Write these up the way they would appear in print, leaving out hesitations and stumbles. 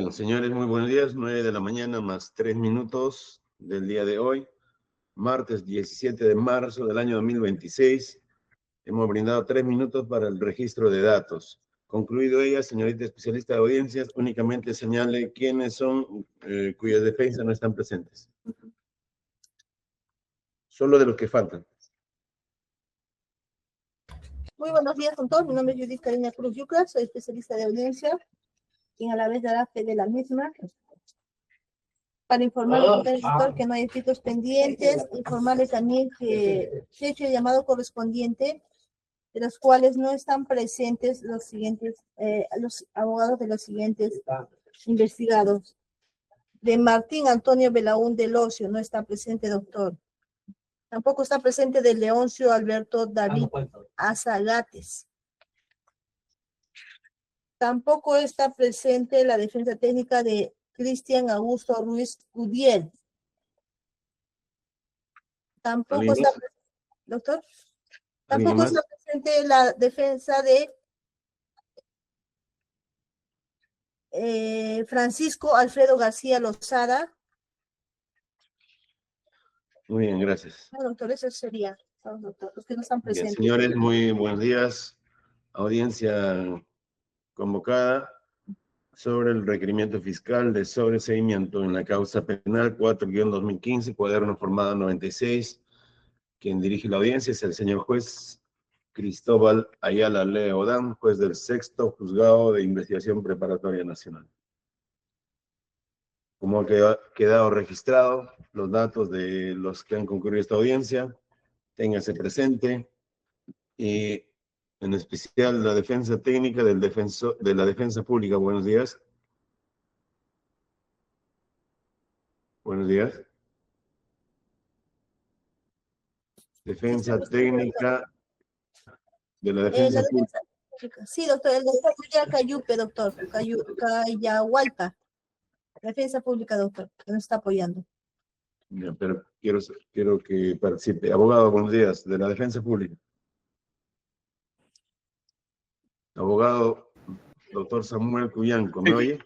Bien, señores, muy buenos días. 9 de la mañana más 3 minutos del día de hoy, martes 17 de marzo del año 2026. Hemos brindado 3 minutos para el registro de datos. Concluido ella, señorita especialista de audiencias, únicamente señale quiénes son cuyas defensas no están presentes. Solo de los que faltan. Muy buenos días con todos. Mi nombre es Judith Karina Cruz Yucra, soy especialista de audiencia, quien a la vez dará fe de la misma. Para informarle al editor que no hay escritos pendientes, informarles también que se ha hecho el llamado correspondiente, de los cuales no están presentes los siguientes, los abogados de los siguientes investigados. De Martín Antonio Belaún del Ocio, no está presente, doctor. Tampoco está presente de Leoncio Alberto David Azagates. Tampoco está presente la defensa técnica de Cristian Augusto Ruiz Udiel. Tampoco está presente, doctor. Tampoco está presente la defensa de Francisco Alfredo García Lozada. Muy bien, gracias. No, doctor, eso sería, doctor, los que no están presentes. Bien, señores, muy buenos días. Audiencia convocada sobre el requerimiento fiscal de sobreseimiento en la causa penal 4-2015, cuaderno formado 96. Quien dirige la audiencia es el señor juez Cristóbal Ayala Leodán, juez del Sexto Juzgado de Investigación Preparatoria Nacional. Como ha quedado registrado los datos de los que han concurrido a esta audiencia, téngase presente, y en especial la defensa técnica de la defensa pública. Buenos días. Buenos días. Defensa técnica de la defensa pública. Sí, doctor, el doctor Cayupe, doctor, Cayahualpa. Defensa pública, doctor, que nos está apoyando. Bien, pero quiero que participe. Abogado, buenos días, de la defensa pública. Abogado, doctor Samuel Cuyanco, ¿me oye?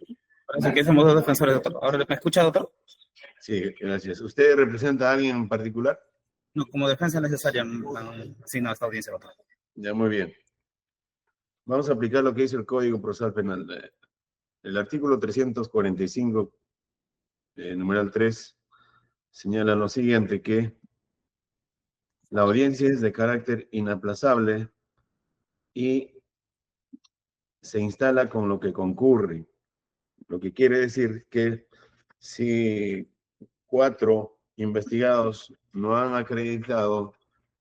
Parece que somos dos defensores, doctor. ¿Ahora me escucha, doctor? Sí, gracias. ¿Usted representa a alguien en particular? No, como defensa necesaria, sí, no, esta audiencia, doctor. Ya, muy bien. Vamos a aplicar lo que dice el Código Procesal Penal. El artículo 345, numeral 3, señala lo siguiente, que la audiencia es de carácter inaplazable y se instala con lo que concurre. Lo que quiere decir que si 4 investigados no han acreditado,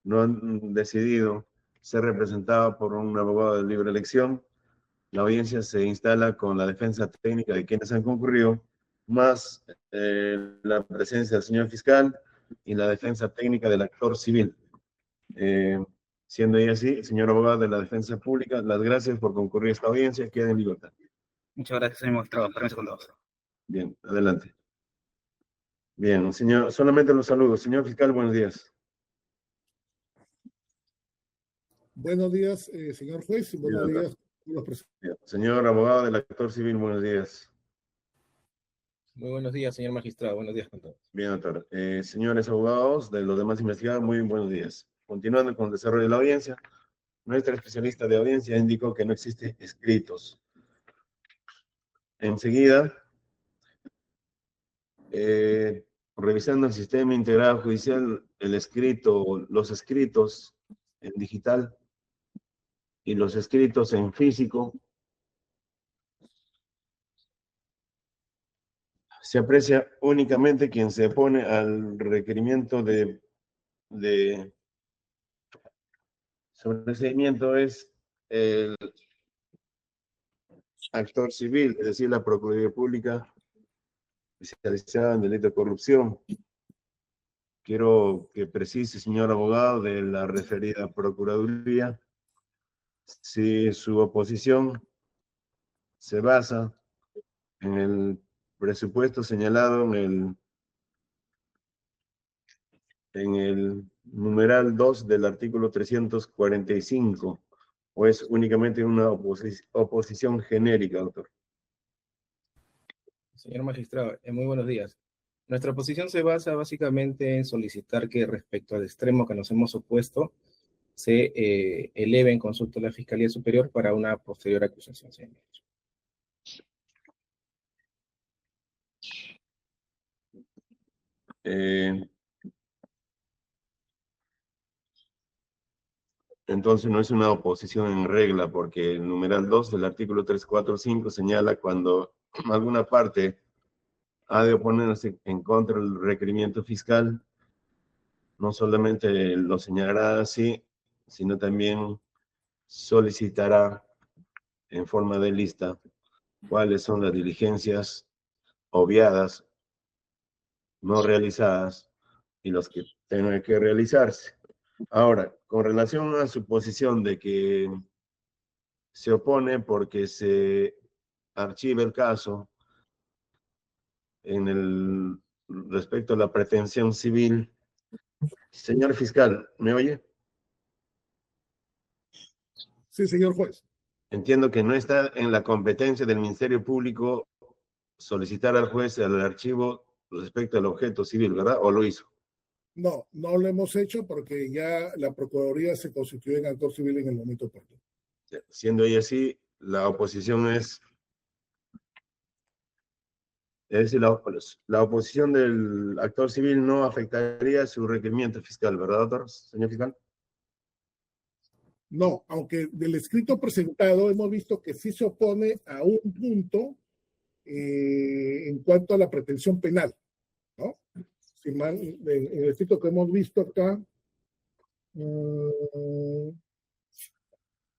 no han decidido ser representados por un abogado de libre elección, la audiencia se instala con la defensa técnica de quienes han concurrido, más la presencia del señor fiscal y la defensa técnica del actor civil. Siendo ella así, señor abogado de la defensa pública, las gracias por concurrir a esta audiencia. Queda en libertad. Muchas gracias, señor magistrado. Permiso con todos. Bien, adelante. Bien, señor, solamente los saludos. Señor fiscal, buenos días. Buenos días, señor juez, y buenos días a los presentes. Bien. Señor abogado del actor civil, buenos días. Muy buenos días, señor magistrado. Buenos días con todos. Bien, doctor. Señores abogados de los demás investigados, muy buenos días. Continuando con el desarrollo de la audiencia, nuestra especialista de audiencia indicó que no existe escritos. Enseguida, revisando el sistema integrado judicial, los escritos en digital y los escritos en físico, se aprecia únicamente quien se opone al requerimiento de sobreseimiento es el actor civil, es decir, la Procuraduría Pública especializada en delito de corrupción. Quiero que precise, señor abogado de la referida Procuraduría, si su oposición se basa en el presupuesto señalado en el numeral 2 del artículo 345, o es únicamente una oposición genérica, doctor. Señor magistrado, muy buenos días. Nuestra posición se basa básicamente en solicitar que respecto al extremo que nos hemos opuesto, se eleve en consulta a la Fiscalía Superior para una posterior acusación, señor ministro. Entonces no es una oposición en regla, porque el numeral 2 del artículo 345 señala cuando alguna parte ha de oponerse en contra del requerimiento fiscal, no solamente lo señalará así, sino también solicitará en forma de lista cuáles son las diligencias obviadas, no realizadas, y los que tengan que realizarse. Ahora, con relación a su posición de que se opone porque se archiva el caso en el respecto a la pretensión civil. Señor fiscal, ¿me oye? Sí, señor juez. Entiendo que no está en la competencia del Ministerio Público solicitar al juez el archivo respecto al objeto civil, ¿verdad? ¿O lo hizo? No, no lo hemos hecho porque ya la Procuraduría se constituyó en actor civil en el momento oportuno. Siendo ella así, la oposición es decir, la oposición del actor civil no afectaría su requerimiento fiscal, ¿verdad, doctor, señor fiscal? No, aunque del escrito presentado hemos visto que sí se opone a un punto en cuanto a la pretensión penal, ¿no? Si mal, en el escrito que hemos visto acá,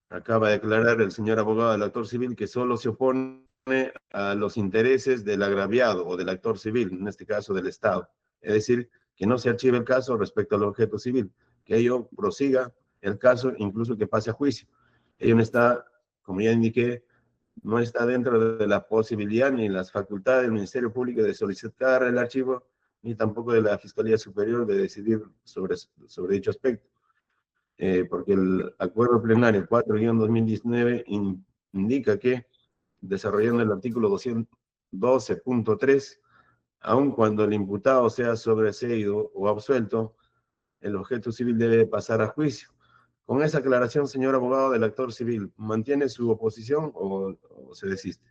Acaba de declarar el señor abogado del actor civil que solo se opone a los intereses del agraviado o del actor civil, en este caso del Estado. Es decir, que no se archive el caso respecto al objeto civil, que ello prosiga el caso, incluso que pase a juicio. Ello no está, como ya indiqué, no está dentro de la posibilidad ni las facultades del Ministerio Público de solicitar el archivo, ni tampoco de la Fiscalía Superior de decidir sobre dicho aspecto. Porque el acuerdo plenario 4-2019 indica que, desarrollando el artículo 212.3, aun cuando el imputado sea sobreseído o absuelto, el objeto civil debe pasar a juicio. Con esa aclaración, señor abogado del actor civil, ¿mantiene su oposición o se desiste?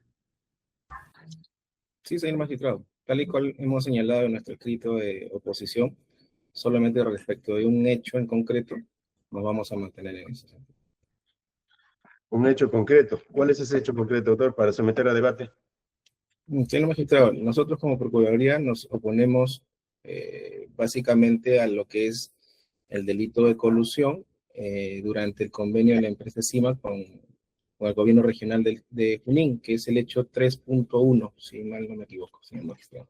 Sí, señor magistrado. Tal y cual hemos señalado en nuestro escrito de oposición, solamente respecto de un hecho en concreto, nos vamos a mantener en eso. Un hecho concreto. ¿Cuál es ese hecho concreto, doctor, para someter a debate? Señor magistrado, nosotros como Procuraduría nos oponemos básicamente a lo que es el delito de colusión durante el convenio de la empresa CIMAC con el gobierno regional de Junín, que es el hecho 3.1, si mal no me equivoco, señor magistrado.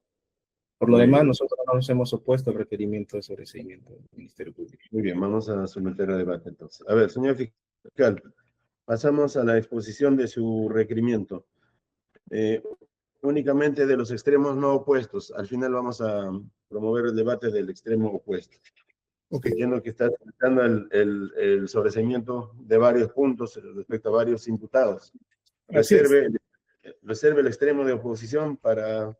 Por lo demás, nosotros no nos hemos opuesto al requerimiento de sobreseimiento del Ministerio Público. Muy bien, vamos a someter a debate entonces. A ver, señor fiscal, pasamos a la exposición de su requerimiento. Únicamente de los extremos no opuestos. Al final vamos a promover el debate del extremo opuesto. Okay. Entiendo que está tratando el sobreseimiento de varios puntos respecto a varios imputados. Reserve el extremo de oposición para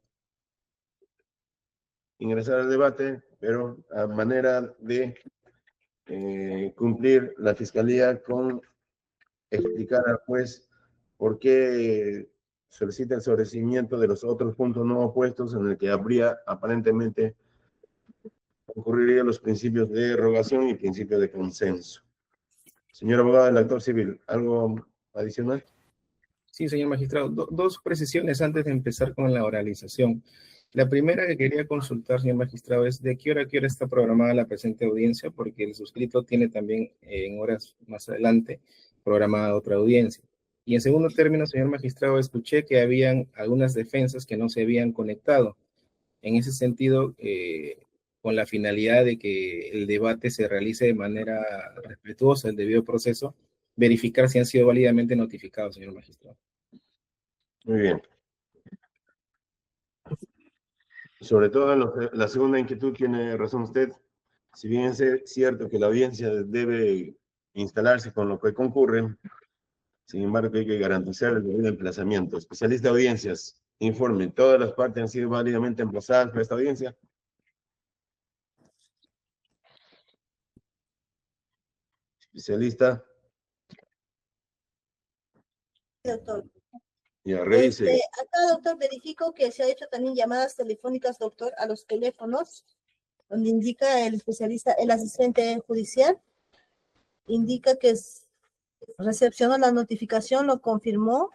ingresar al debate, pero a manera de cumplir la fiscalía con explicar al juez por qué solicita el sobreseimiento de los otros puntos no opuestos en el que habría aparentemente concurriría los principios de rogación y principios de consenso. Señor abogado del actor civil, ¿algo adicional? Sí, señor magistrado. Dos precisiones antes de empezar con la oralización. La primera que quería consultar, señor magistrado, es de qué hora está programada la presente audiencia, porque el suscrito tiene también en horas más adelante programada otra audiencia. Y en segundo término, señor magistrado, escuché que habían algunas defensas que no se habían conectado. En ese sentido, con la finalidad de que el debate se realice de manera respetuosa, el debido proceso, verificar si han sido válidamente notificados, señor magistrado. Muy bien. Sobre todo la segunda inquietud tiene razón usted. Si bien es cierto que la audiencia debe instalarse con lo que concurren, sin embargo hay que garantizar el debido emplazamiento. Especialista de audiencias, Informe. Todas las partes han sido válidamente emplazadas para esta audiencia. Especialista. Doctor. Ya, revise. Acá, doctor, verifico que se ha hecho también llamadas telefónicas, doctor, a los teléfonos, donde indica el especialista, el asistente judicial, indica que recepcionó la notificación, lo confirmó.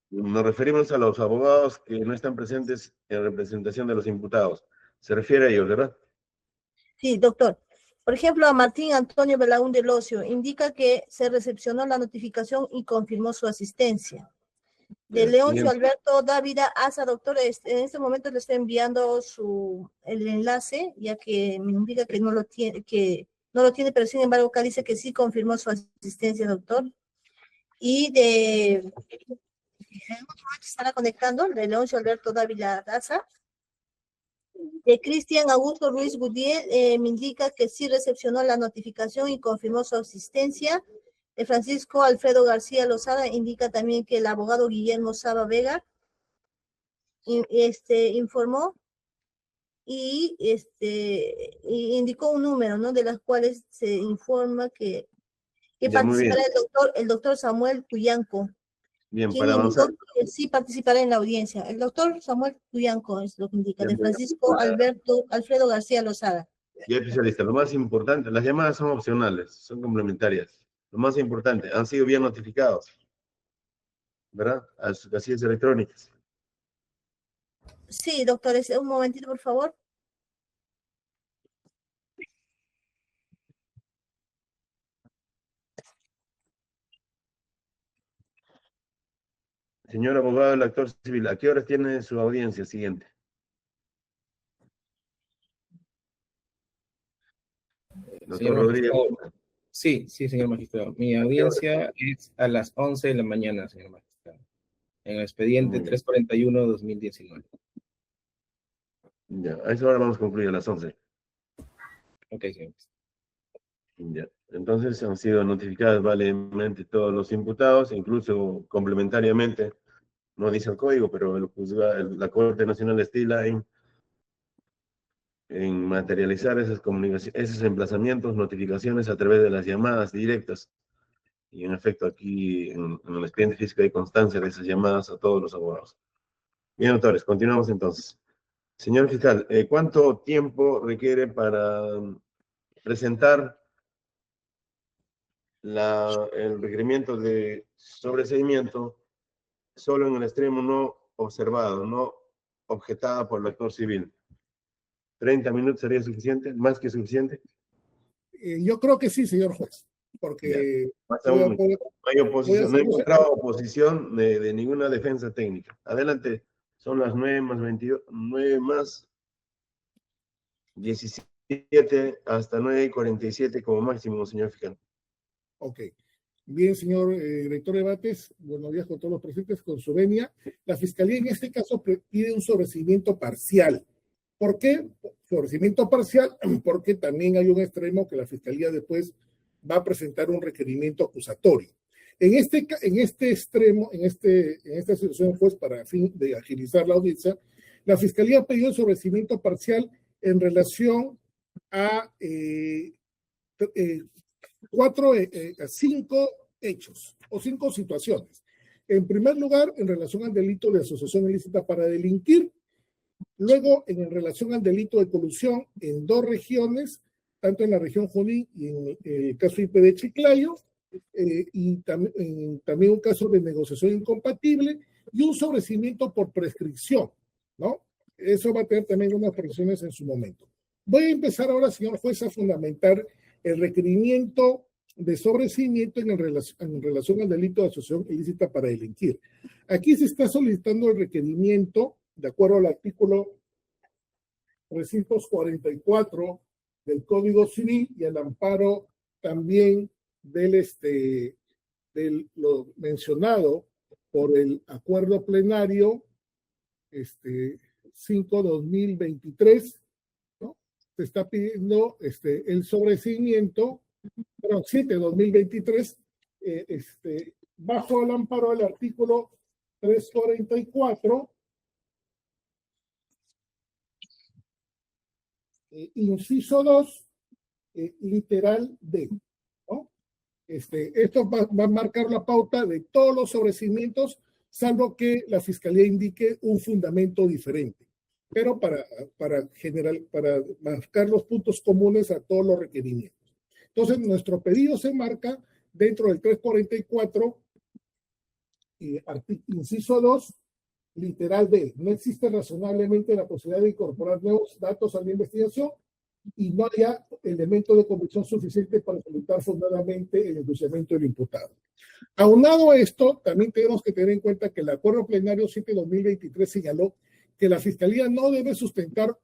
Nos referimos a los abogados que no están presentes en representación de los imputados. Se refiere a ellos, ¿verdad? Sí, doctor. Por ejemplo, a Martín Antonio Belaúnde Locio, indica que se recepcionó la notificación y confirmó su asistencia. De Leoncio Alberto Dávila Asa, doctor, en este momento le estoy enviando el enlace, ya que me indica que no lo tiene, pero sin embargo acá dice que sí confirmó su asistencia, doctor. Y en otro momento estará conectando, de Leoncio Alberto Dávila Asa. De Cristian Augusto Ruiz Gudiel, me indica que sí recepcionó la notificación y confirmó su asistencia. De Francisco Alfredo García Lozada indica también que el abogado Guillermo Saba Vega informó y indicó un número, ¿no? De las cuales se informa que participará el doctor Samuel Cuyanco. Bien, para avanzar. Que sí participará en la audiencia. El doctor Samuel Cuyanco es lo que indica, de Francisco Alfredo García Lozada. Ya, especialista, lo más importante, las llamadas son opcionales, son complementarias. Lo más importante, han sido bien notificados, ¿verdad? A sus casillas electrónicas. Sí, doctor, un momentito, por favor. Señor abogado del actor civil, ¿a qué horas tiene su audiencia siguiente? Doctor Rodríguez. Sí, señor magistrado. Mi audiencia es a las 11 de la mañana, señor magistrado. En el expediente 341-2019. Ya, a esa hora vamos a concluir a las 11. Ok, señor. Ya, entonces han sido notificados válidamente todos los imputados, incluso complementariamente, no dice el código, pero la Corte Nacional estila en materializar esas comunicaciones, esos emplazamientos, notificaciones a través de las llamadas directas. Y en efecto, aquí en el expediente físico hay constancia de esas llamadas a todos los abogados. Bien, doctores, continuamos entonces. Señor fiscal, ¿cuánto tiempo requiere para presentar el requerimiento de sobreseimiento solo en el extremo no observado, no objetada por el actor civil? ¿30 minutos sería suficiente? ¿Más que suficiente? Yo creo que sí, señor juez, porque no he encontrado oposición de ninguna defensa técnica. Adelante, son las 9 más 22, 9 más 17 hasta 9:47 como máximo, señor fiscal. Ok. Bien, señor director de debates, buenos días con todos los presentes, con su venia. La Fiscalía en este caso pide un sobreseimiento parcial. ¿Por qué? Sobreseimiento parcial, porque también hay un extremo que la Fiscalía después va a presentar un requerimiento acusatorio. En este extremo, en esta situación, pues, para fin de agilizar la audiencia, la Fiscalía pidió el sobreseimiento parcial en relación a 5 hechos o 5 situaciones. En primer lugar, en relación al delito de asociación ilícita para delinquir. Luego, en relación al delito de colusión en 2 regiones, tanto en la región Junín y en el caso IP de Chiclayo, y también un caso de negociación incompatible y un sobreseimiento por prescripción, ¿no? Eso va a tener también unas presiones en su momento. Voy a empezar ahora, señor juez, a fundamentar el requerimiento de sobreseimiento en relación al delito de asociación ilícita para delinquir. Aquí se está solicitando el requerimiento de acuerdo al artículo 344 del Código Civil y al amparo también de lo mencionado por el acuerdo plenario 5/2023, ¿no? Se está pidiendo el sobreseimiento, perdón, 7/2023, bajo el amparo del artículo 344, inciso 2, literal D, ¿no? Esto va a marcar la pauta de todos los sobreseimientos, salvo que la Fiscalía indique un fundamento diferente, pero para marcar los puntos comunes a todos los requerimientos. Entonces, nuestro pedido se marca dentro del 344, inciso 2, literal D. No existe razonablemente la posibilidad de incorporar nuevos datos a la investigación y no haya elementos de convicción suficiente para solicitar fundadamente el enjuiciamiento del imputado. Aunado a esto, también tenemos que tener en cuenta que el Acuerdo Plenario 7/2023 señaló que la Fiscalía no debe sustentar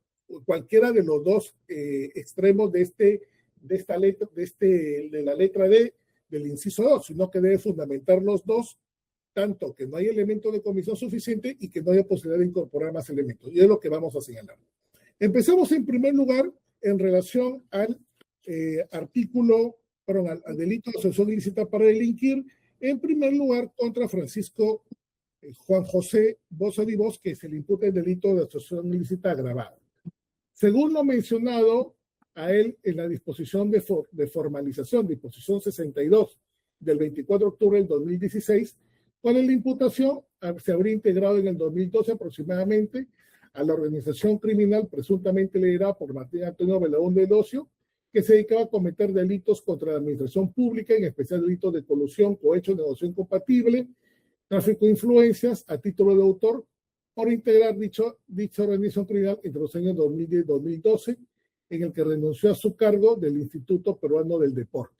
cualquiera de los dos extremos de la letra D del inciso 2, sino que debe fundamentar los dos, tanto que no hay elemento de convicción suficiente y que no haya posibilidad de incorporar más elementos. Y es lo que vamos a señalar. Empezamos en primer lugar en relación al al delito de asociación ilícita para delinquir, en primer lugar contra Francisco Juan José Boza Divos, que se le imputa el delito de asociación ilícita agravada. Según lo mencionado a él en la disposición de formalización, disposición 62 del 24 de octubre del 2016, con la imputación se habría integrado en el 2012 aproximadamente a la organización criminal presuntamente liderada por Martín Antonio Belaúnde del Ocio, que se dedicaba a cometer delitos contra la administración pública, en especial delitos de colusión, cohecho, negociación incompatible, tráfico de influencias a título de autor, por integrar dicha organización criminal entre los años 2010 y 2012, en el que renunció a su cargo del Instituto Peruano del Deporte.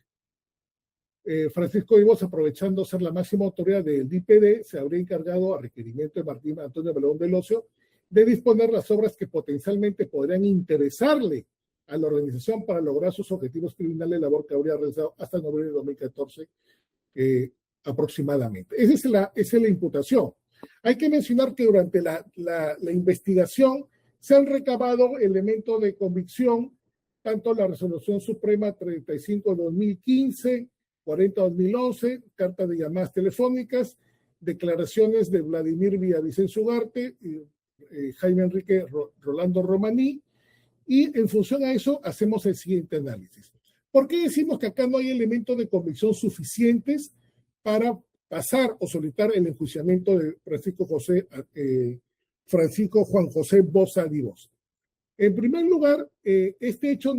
Francisco Divos, aprovechando ser la máxima autoridad del IPD, se habría encargado, a requerimiento de Martín Antonio Belaúnde del Ocio, de disponer las obras que potencialmente podrían interesarle a la organización para lograr sus objetivos criminales, labor que habría realizado hasta noviembre de 2014 aproximadamente. Esa es la imputación. Hay que mencionar que durante la investigación se han recabado elementos de convicción, tanto la Resolución Suprema 35/2015, 40/2011, carta de llamadas telefónicas, declaraciones de Vladimir Villavicencio Ugarte, Jaime Enrique Rolando Romaní, y en función a eso hacemos el siguiente análisis. ¿Por qué decimos que acá no hay elementos de convicción suficientes para pasar o solicitar el enjuiciamiento de Francisco Juan José Boza Divos? En primer lugar, este hecho,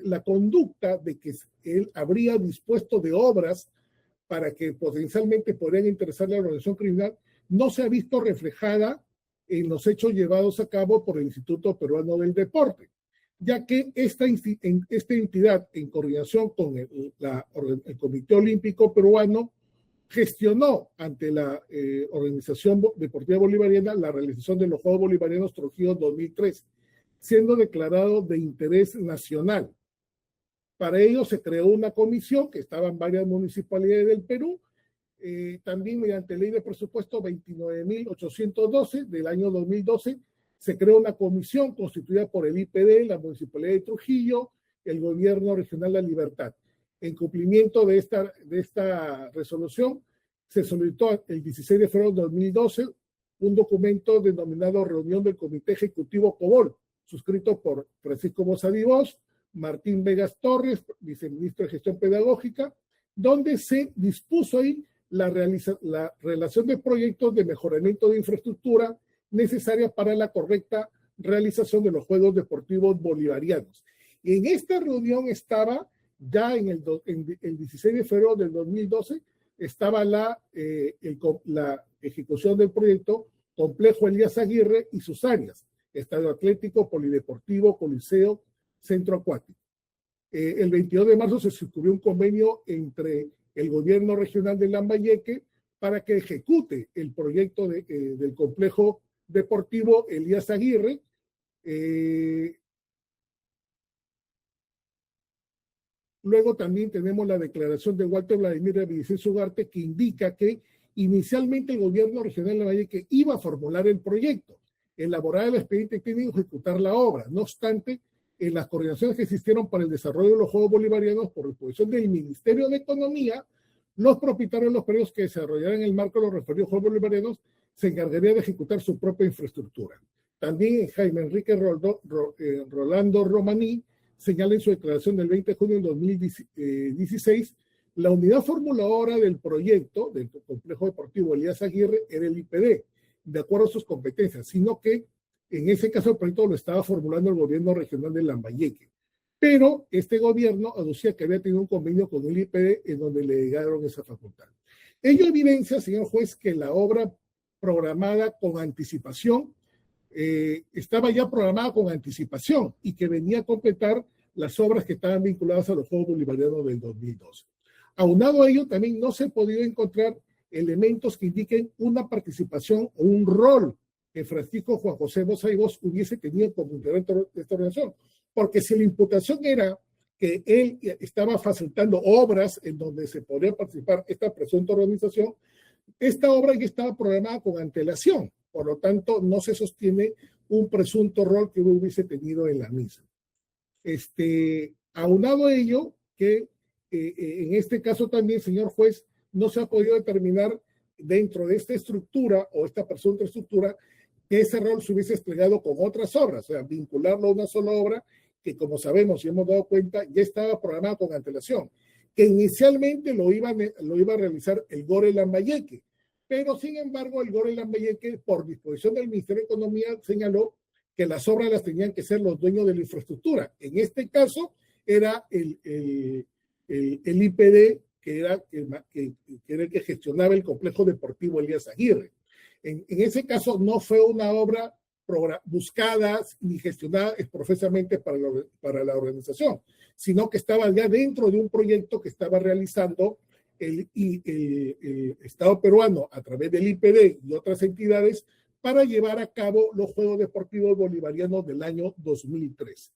la conducta de que él habría dispuesto de obras para que potencialmente podrían interesarle a la organización criminal, no se ha visto reflejada en los hechos llevados a cabo por el Instituto Peruano del Deporte, ya que esta entidad, en coordinación con el Comité Olímpico Peruano, gestionó ante la Organización Deportiva Bolivariana la realización de los Juegos Bolivarianos Trujillo 2003, siendo declarado de interés nacional. Para ello se creó una comisión que estaba en varias municipalidades del Perú, también mediante ley de presupuesto 29.812 del año 2012, se creó una comisión constituida por el IPD, la Municipalidad de Trujillo, el Gobierno Regional La Libertad. En cumplimiento de esta resolución, se solicitó el 16 de febrero de 2012 un documento denominado Reunión del Comité Ejecutivo COBOL, suscrito por Francisco Boza Divos, Martín Vegas Torres, viceministro de Gestión Pedagógica, donde se dispuso ahí la relación de proyectos de mejoramiento de infraestructura necesaria para la correcta realización de los Juegos Deportivos Bolivarianos. Y en esta reunión estaba, ya en el 16 de febrero del 2012, estaba la ejecución del proyecto Complejo Elías Aguirre y sus áreas, Estadio Atlético, Polideportivo, Coliseo, Centro Acuático. El 22 de marzo se suscribió un convenio entre el gobierno regional de Lambayeque para que ejecute el proyecto del complejo deportivo Elías Aguirre. Luego también tenemos la declaración de Walter Vladimir Villavicencio Ugarte, que indica que inicialmente el gobierno regional de Lambayeque iba a formular el proyecto, elaborar el expediente técnico y ejecutar la obra. No obstante, en las coordinaciones que existieron para el desarrollo de los Juegos Bolivarianos por disposición del Ministerio de Economía, los propietarios de los predios que desarrollaran el marco de los referidos Juegos Bolivarianos se encargaría de ejecutar su propia infraestructura. También Jaime Enrique Rolando Romaní señala en su declaración del 20 de junio de 2016, la unidad formuladora del proyecto del complejo deportivo Elías Aguirre era el IPD, de acuerdo a sus competencias, sino que en ese caso el proyecto lo estaba formulando el gobierno regional de Lambayeque. Pero este gobierno aducía que había tenido un convenio con el IPD en donde le llegaron esa facultad. Ello evidencia, señor juez, que la obra programada con anticipación estaba ya programada con anticipación y que venía a completar las obras que estaban vinculadas a los Juegos Bolivarianos del 2012. Aunado a ello, también no se ha podido encontrar elementos que indiquen una participación o un rol que Francisco Juan José Boza y Bosch hubiese tenido como integrante de esta organización. Porque si la imputación era que él estaba facilitando obras en donde se podría participar esta presunta organización, esta obra ya estaba programada con antelación. Por lo tanto, no se sostiene un presunto rol que hubiese tenido en la misma. Aunado a ello, que en este caso también, señor juez, no se ha podido determinar dentro de esta estructura o esta presunta estructura que ese rol se hubiese desplegado con otras obras, o sea, vincularlo a una sola obra que, como sabemos y hemos dado cuenta, ya estaba programada con antelación, que inicialmente lo iba a realizar el GORE Lambayeque, pero sin embargo el GORE Lambayeque, por disposición del Ministerio de Economía, señaló que las obras las tenían que ser los dueños de la infraestructura. En este caso era el IPD, que era el que gestionaba el complejo deportivo Elías Aguirre. En ese caso no fue una obra buscada ni gestionada profusamente para la organización, sino que estaba ya dentro de un proyecto que estaba realizando el Estado peruano a través del IPD y otras entidades para llevar a cabo los Juegos Deportivos Bolivarianos del año 2003.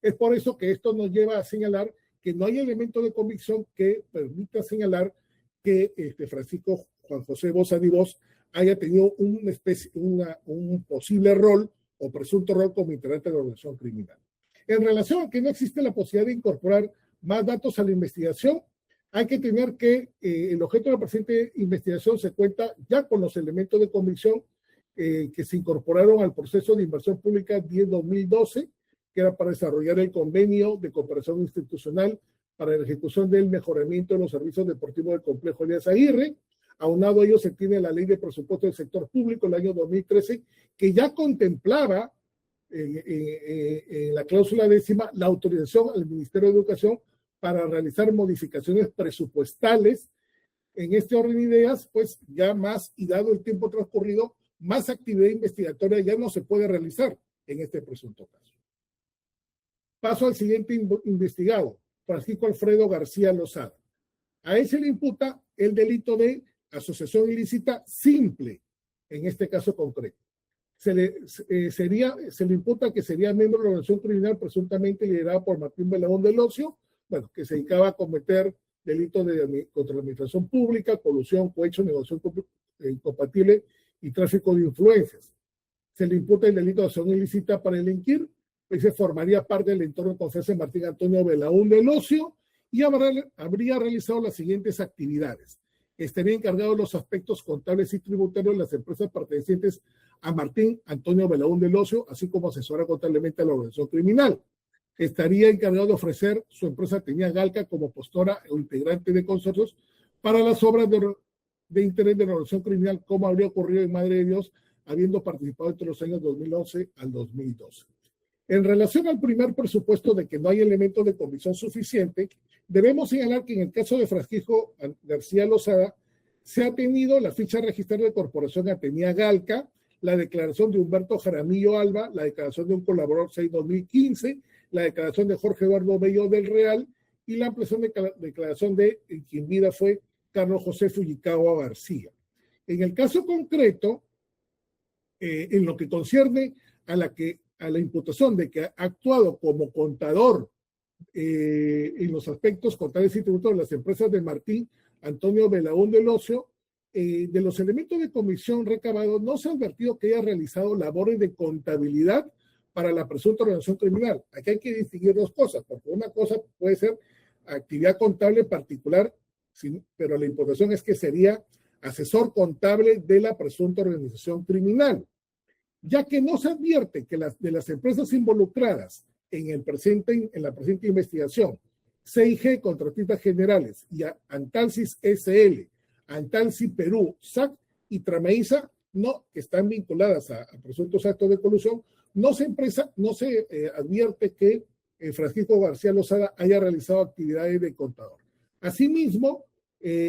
Es por eso que esto nos lleva a señalar que no hay elemento de convicción que permita señalar que Francisco Juan José Boza y Bosch haya tenido un posible rol o presunto rol como integrante de la organización criminal. En relación a que no existe la posibilidad de incorporar más datos a la investigación, hay que tener que el objeto de la presente investigación se cuenta ya con los elementos de convicción que se incorporaron al proceso de inversión pública 10-2012, que era para desarrollar el convenio de cooperación institucional para la ejecución del mejoramiento de los servicios deportivos del complejo Elías Aguirre. Aunado a ello se tiene la ley de presupuesto del sector público el año 2013, que ya contemplaba en la cláusula 10ª la autorización al Ministerio de Educación para realizar modificaciones presupuestales. En este orden de ideas, pues ya más, y dado el tiempo transcurrido, más actividad investigatoria ya no se puede realizar en este presunto caso. Paso al siguiente investigado, Francisco Alfredo García Lozada. A él se le imputa el delito de asociación ilícita simple, en este caso concreto. Se le imputa que sería miembro de la organización criminal presuntamente liderada por Martín Belaúnde del Ocio, bueno, que se dedicaba a cometer delitos contra la administración pública, colusión, cohecho, negociación incompatible y tráfico de influencias. Se le imputa el delito de asociación ilícita para delinquir, pues se formaría parte del entorno de confianza de Martín Antonio Belaúnde del Ocio y habría realizado las siguientes actividades. Estaría encargado de los aspectos contables y tributarios de las empresas pertenecientes a Martín Antonio Belaúnde del Ocio, así como asesora contablemente a la organización criminal. Estaría encargado de ofrecer su empresa Tenía Galca como postora o integrante de consorcios para las obras de interés de la organización criminal, como habría ocurrido en Madre de Dios, habiendo participado entre los años 2011 al 2012. En relación al primer presupuesto de que no hay elementos de convicción suficiente, debemos señalar que en el caso de Francisco García Lozada se ha tenido la ficha registrada de Corporación Atenea Galca, la declaración de Humberto Jaramillo Alba, la declaración de un colaborador 6-2015, la declaración de Jorge Eduardo Bello del Real y la ampliación de declaración de quien vida fue Carlos José Fujikawa García. En el caso concreto, en lo que concierne a la imputación de que ha actuado como contador en los aspectos contables y tributos de las empresas de Martín Antonio Belaúnde del Ocio, de los elementos de comisión recabados no se ha advertido que haya realizado labores de contabilidad para la presunta organización criminal. Aquí hay que distinguir dos cosas, porque una cosa puede ser actividad contable particular, pero la imputación es que sería asesor contable de la presunta organización criminal, ya que no se advierte que de las empresas involucradas en la presente investigación, CIG, Contratistas Generales, y Antalsis SL, Antalsis Perú, SAC y Trameiza, que están vinculadas a presuntos actos de colusión, no se advierte que Francisco García Lozada haya realizado actividades de contador. Asimismo,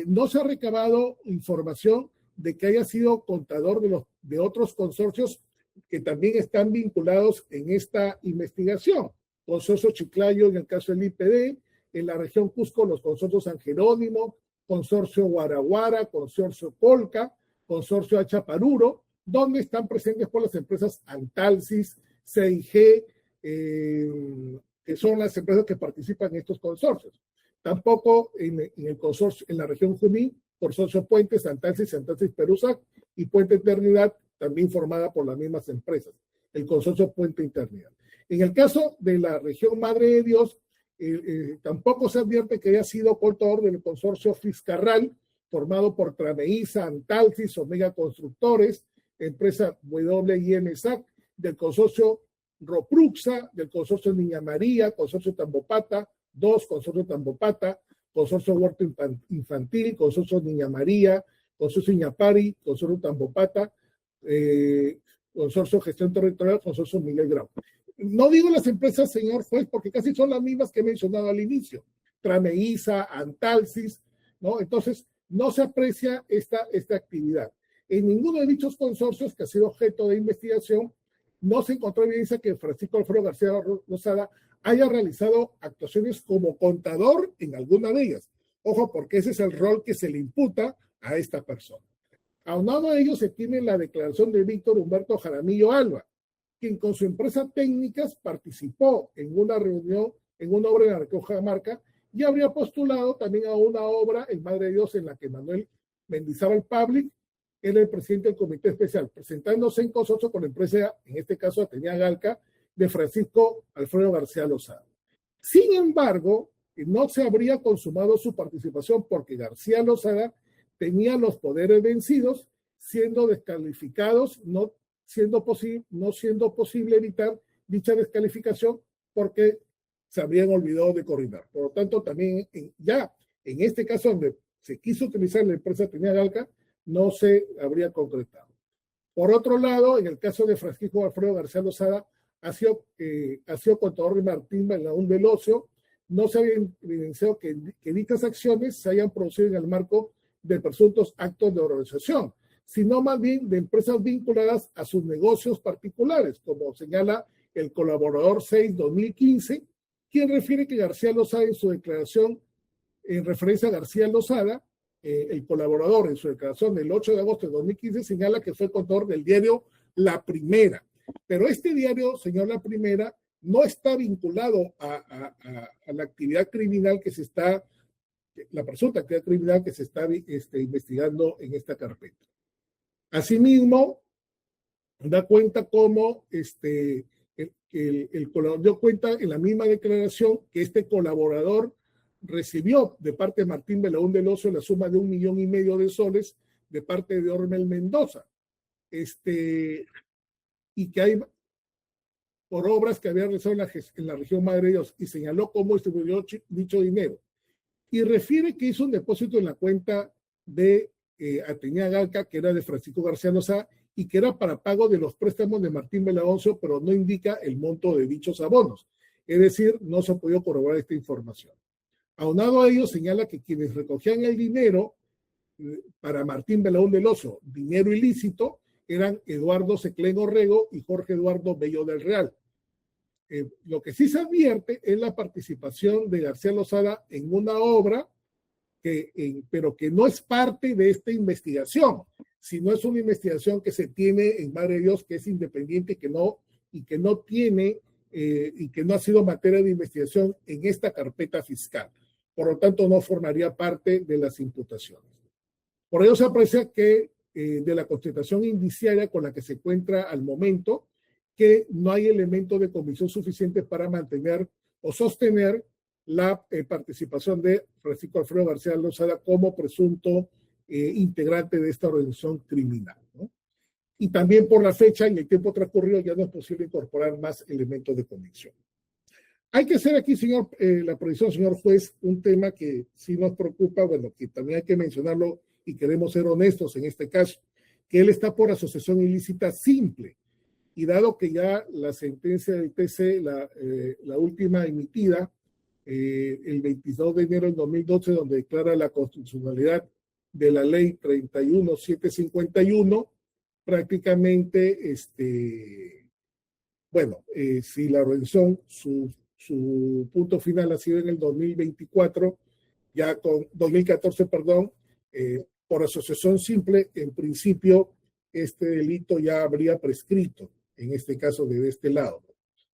no se ha recabado información de que haya sido contador de otros consorcios que también están vinculados en esta investigación. Consorcio Chiclayo en el caso del IPD, en la región Cusco los consorcios San Jerónimo, Consorcio Guaraguara, Consorcio Colca, Consorcio Achaparuro, donde están presentes por las empresas Antalsis, CIG, que son las empresas que participan en estos consorcios. Tampoco en el consorcio, en la región Junín, Consorcio Puentes, Antalsis, Antalsis Perusac y Puente Eternidad, también formada por las mismas empresas, el consorcio Puente Eternidad. En el caso de la región Madre de Dios, tampoco se advierte que haya sido contador del consorcio Fiscarral, formado por Trameiza, Antalsis, Omega Constructores, empresa WIMSAC, del consorcio Ropruxa, del consorcio Niña María, consorcio Tambopata, consorcio Tambopata, consorcio Huerto Infantil, consorcio Niña María, consorcio Iñapari, consorcio Tambopata, consorcio Gestión Territorial, consorcio Miguel Grau. No digo las empresas, señor juez, porque casi son las mismas que he mencionado al inicio. Trameiza, Antalsis, ¿no? Entonces, no se aprecia esta actividad. En ninguno de dichos consorcios que ha sido objeto de investigación, no se encontró evidencia que Francisco Alfredo García Lozada haya realizado actuaciones como contador en alguna de ellas. Ojo, porque ese es el rol que se le imputa a esta persona. Aunado a ello, se tiene la declaración de Víctor Humberto Jaramillo Alba, quien con su empresa Técnicas participó en una reunión, en una obra en la región Cajamarca, y habría postulado también a una obra en Madre de Dios en la que Manuel Mendizábal Public era el presidente del comité especial, presentándose en consorcio con la empresa, en este caso Atenea Galca, de Francisco Alfredo García Lozada. Sin embargo, no se habría consumado su participación porque García Lozada tenía los poderes vencidos, siendo descalificados, no siendo posible evitar dicha descalificación porque se habrían olvidado de coordinar. Por lo tanto, también ya en este caso donde se quiso utilizar la empresa Atenea Galca, no se habría concretado. Por otro lado, en el caso de Francisco Alfredo García Lozada, ha sido contador de Martín Belaún del Ocio, no se había evidenciado que dichas acciones se hayan producido en el marco de presuntos actos de organización, sino más bien de empresas vinculadas a sus negocios particulares, como señala el colaborador 6-2015, quien refiere que García Lozada en su declaración, en referencia a García Lozada, el colaborador en su declaración del 8 de agosto de 2015 señala que fue contador del diario La Primera. Pero este diario, señor La Primera, no está vinculado a la actividad criminal que se está, la presunta actividad criminal que se está investigando en esta carpeta. Asimismo, da cuenta cómo el colaborador dio cuenta en la misma declaración que este colaborador recibió de parte de Martín Belaún del Ocio la suma de $1,5 millones de soles de parte de Ormel Mendoza. Y que hay por obras que había realizado en la región Madre de Dios, y señaló cómo distribuyó dicho dinero. Y refiere que hizo un depósito en la cuenta de Atenea Galca, que era de Francisco García Lozada, y que era para pago de los préstamos de Martín Belaún, pero no indica el monto de dichos abonos. Es decir, no se ha podido corroborar esta información. Aunado a ello, señala que quienes recogían el dinero para Martín Belaún del Oso, dinero ilícito, eran Eduardo Seclén Orrego y Jorge Eduardo Bello del Real. Lo que sí se advierte es la participación de García Lozada en una obra, pero que no es parte de esta investigación, sino es una investigación que se tiene en Madre de Dios, que es independiente y que no ha sido materia de investigación en esta carpeta fiscal. Por lo tanto, no formaría parte de las imputaciones. Por ello se aprecia que de la constatación indiciaria con la que se encuentra al momento, que no hay elementos de convicción suficientes para mantener o sostener la participación de Francisco Alfredo García Lozada como presunto integrante de esta organización criminal, ¿no? Y también por la fecha y el tiempo transcurrido ya no es posible incorporar más elementos de conexión. Hay que hacer aquí, señor, la provisión, señor juez, un tema que sí nos preocupa, bueno, que también hay que mencionarlo y queremos ser honestos en este caso, que él está por asociación ilícita simple. Y dado que ya la sentencia del TC, la última emitida, el 22 de enero del 2012, donde declara la constitucionalidad de la ley 31751, prácticamente, bueno, si la organización, su punto final ha sido en el 2024, ya con 2014, perdón, por asociación simple, en principio, este delito ya habría prescrito, en este caso de este lado.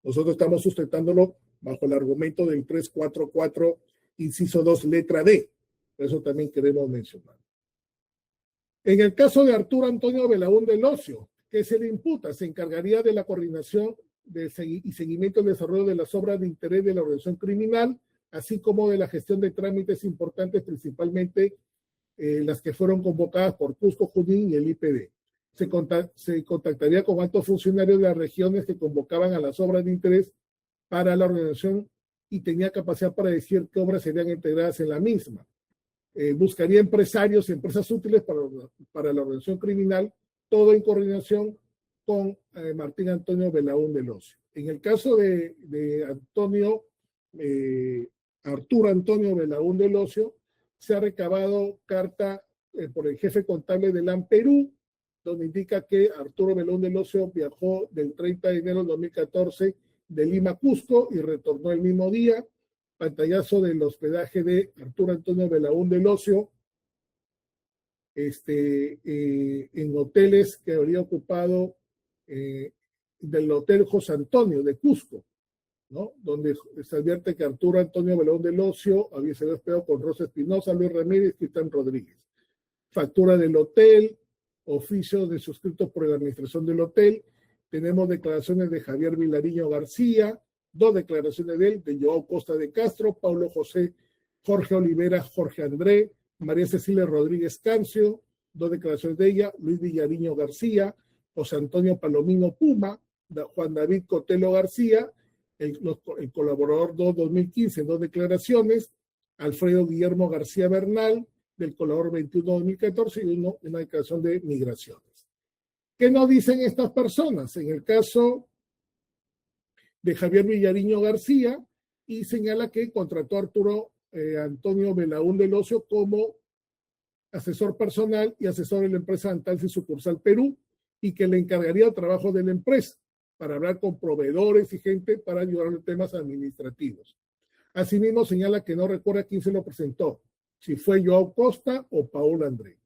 Nosotros estamos sustentándolo bajo el argumento del 344, inciso 2, letra D. Eso también queremos mencionar. En el caso de Arturo Antonio Belaúnde del Ocio, que se le imputa, se encargaría de la coordinación y seguimiento del desarrollo de las obras de interés de la organización criminal, así como de la gestión de trámites importantes, principalmente las que fueron convocadas por Cusco, Junín y el IPD. Se contactaría con altos funcionarios de las regiones que convocaban a las obras de interés para la organización y tenía capacidad para decir qué obras serían integradas en la misma. Buscaría empresarios y empresas útiles para la organización criminal, todo en coordinación con Martín Antonio Belaúnde del Ocio. En el caso de Arturo Antonio Belaúnde del Ocio, se ha recabado carta por el jefe contable de LAN Perú, donde indica que Arturo Belaúnde del Ocio viajó del 30 de enero de 2014 de Lima a Cusco y retornó el mismo día. Pantallazo del hospedaje de Arturo Antonio Belaúnde del Ocio, en hoteles que habría ocupado del Hotel José Antonio de Cusco, ¿no? Donde se advierte que Arturo Antonio Belaúnde del Ocio había sido hospedado con Rosa Espinosa, Luis Ramírez y Cristian Rodríguez. Factura del hotel, oficios de suscritos por la administración del hotel. Tenemos declaraciones de Javier Vilariño García, 2 declaraciones de él, de Joao Costa de Castro, Paulo José, Jorge Olivera, Jorge André, María Cecilia Rodríguez Cancio, 2 declaraciones de ella, Luis Villariño García, José Antonio Palomino Puma, Juan David Cotelo García, el colaborador 2015, 2 declaraciones, Alfredo Guillermo García Bernal, del colaborador 21-2014 y una declaración de migraciones. ¿Qué nos dicen estas personas? En el caso de Javier Villariño García, y señala que contrató a Arturo Antonio Belaúnde del Ocio como asesor personal y asesor de la empresa Antalsi Sucursal Perú, y que le encargaría el trabajo de la empresa para hablar con proveedores y gente para ayudar en temas administrativos. Asimismo, señala que no recuerda quién se lo presentó, si fue Joao Costa o Paul André.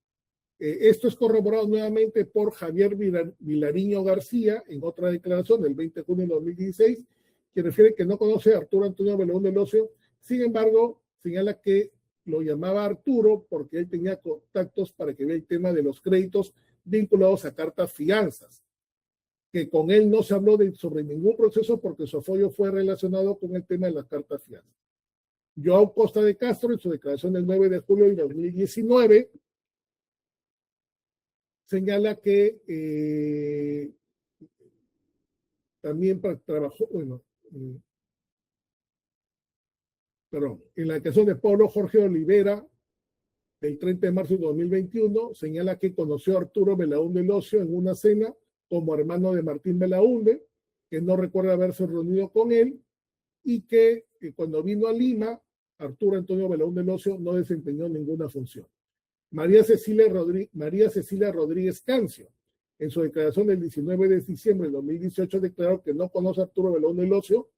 Esto es corroborado nuevamente por Javier Vilariño García en otra declaración del 20 de junio de 2016, que refiere que no conoce a Arturo Antonio Belaúnde del Ocio. Sin embargo, señala que lo llamaba Arturo porque él tenía contactos para que vea el tema de los créditos vinculados a cartas fianzas, que con él no se habló sobre ningún proceso porque su apoyo fue relacionado con el tema de las cartas fianzas. Joao Costa de Castro, en su declaración del 9 de julio de 2019, señala que también trabajó, en la declaración de Pablo Jorge Olivera, del 30 de marzo de 2021, señala que conoció a Arturo Belaúnde del Ocio en una cena como hermano de Martín Belaúnde, que no recuerda haberse reunido con él, y que cuando vino a Lima, Arturo Antonio Belaúnde del Ocio no desempeñó ninguna función. María Cecilia Rodríguez Cancio, en su declaración del 19 de diciembre de 2018, declaró que no conoce a Arturo Belaúnde del Ocio,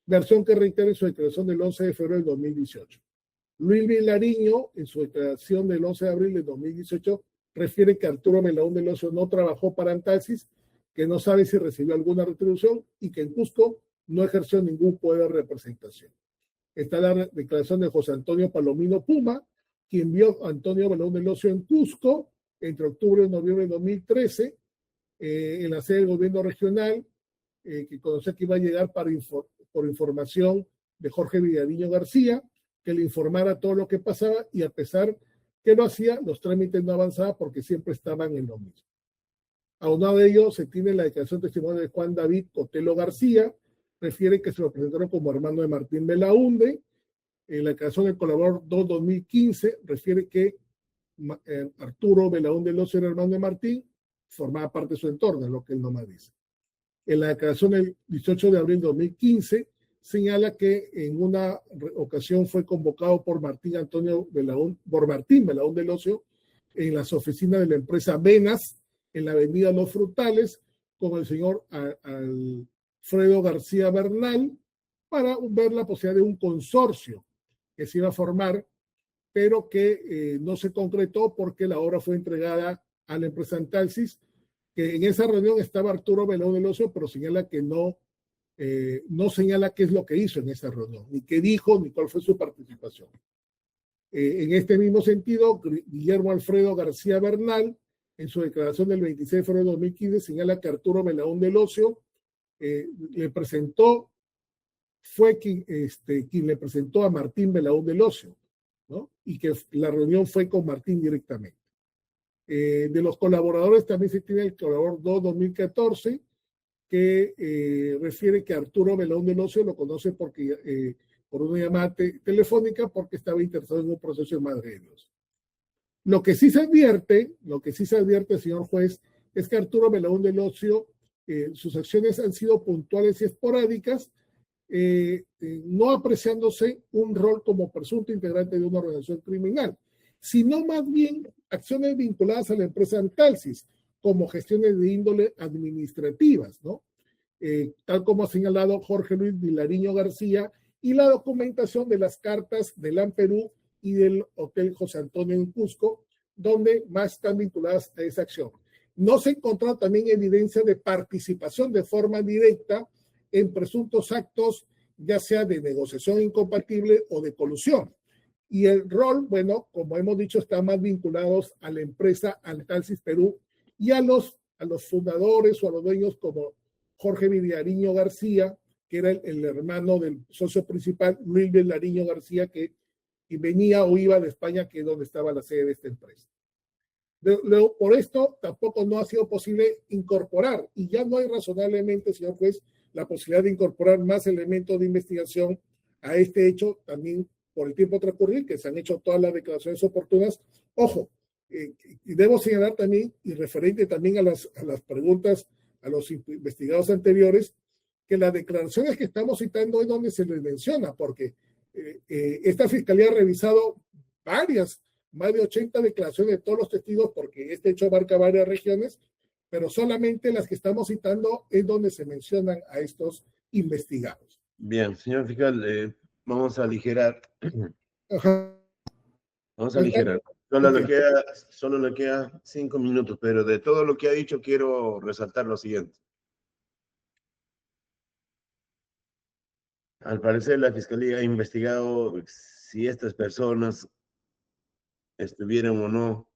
versión que reitera en su declaración del 11 de febrero de 2018. Luis Vilariño, en su declaración del 11 de abril de 2018, refiere que Arturo Belaúnde del Ocio no trabajó para Antalsis, que no sabe si recibió alguna retribución y que en Cusco no ejerció ningún poder de representación. Está la declaración de José Antonio Palomino Puma, quien vio a Antonio Belaúnde del Ocio en Cusco entre octubre y noviembre de 2013, en la sede del gobierno regional, que conocía que iba a llegar por información de Jorge Vilariño García, que le informara todo lo que pasaba, y a pesar ¿Qué lo hacía? Los trámites no avanzaban porque siempre estaban en lo mismo. Aunado de ello, se tiene la declaración de testimonio de Juan David Cotelo García, refiere que se lo presentaron como hermano de Martín Belaunde. En la declaración del colaborador 2-2015 refiere que Arturo Belaunde Locio era hermano de Martín, formaba parte de su entorno, es lo que él nomás dice. En la declaración del 18 de abril de 2015 señala que en una ocasión fue convocado por Martín Belaunde Locio en las oficinas de la empresa Venas, en la avenida Los Frutales, con el señor Alfredo García Bernal, para ver la posibilidad de un consorcio que se iba a formar, pero que no se concretó porque la obra fue entregada a la empresa Antalsis, que en esa reunión estaba Arturo Belaunde Locio, pero señala que no señala qué es lo que hizo en esa reunión, ni qué dijo, ni cuál fue su participación. En este mismo sentido, Guillermo Alfredo García Bernal, en su declaración del 26 de febrero de 2015, señala que Arturo Belaunde Locio le presentó, fue quien le presentó a Martín Belaunde Locio, ¿no? Y que la reunión fue con Martín directamente. De los colaboradores también se tiene el colaborador 2-2014, que refiere que Arturo Belaunde Locio lo conoce porque, por una llamada telefónica porque estaba interesado en un proceso de Madre de Dios. Lo que sí se advierte, señor juez, es que Arturo Belaunde Locio, sus acciones han sido puntuales y esporádicas, no apreciándose un rol como presunto integrante de una organización criminal, sino más bien acciones vinculadas a la empresa Antalsis, como gestiones de índole administrativas, ¿no? Tal como ha señalado Jorge Luis Vilariño García, y la documentación de las cartas del Amperú y del Hotel José Antonio en Cusco, donde más están vinculadas a esa acción. No se encontró también evidencia de participación de forma directa en presuntos actos, ya sea de negociación incompatible o de colusión. Y el rol, bueno, como hemos dicho, está más vinculados a la empresa Antalsis Perú y a los fundadores o a los dueños como Jorge Vilariño García, que era el hermano del socio principal, Luis Vilariño García, que venía o iba de España, que es donde estaba la sede de esta empresa. Luego, por esto, tampoco no ha sido posible incorporar, y ya no hay razonablemente, señor juez, la posibilidad de incorporar más elementos de investigación a este hecho, también por el tiempo transcurrido, que se han hecho todas las declaraciones oportunas. Ojo, y debo señalar también, y referente también a las preguntas a los investigados anteriores, que las declaraciones que estamos citando es donde se les menciona, porque esta fiscalía ha revisado más de 80 declaraciones de todos los testigos, porque este hecho abarca varias regiones, pero solamente las que estamos citando es donde se mencionan a estos investigados. Bien, señor fiscal, vamos a aligerar. Ajá. Vamos a aligerar. Solo le queda 5 minutos, pero de todo lo que ha dicho quiero resaltar lo siguiente. Al parecer, la Fiscalía ha investigado si estas personas estuvieron o no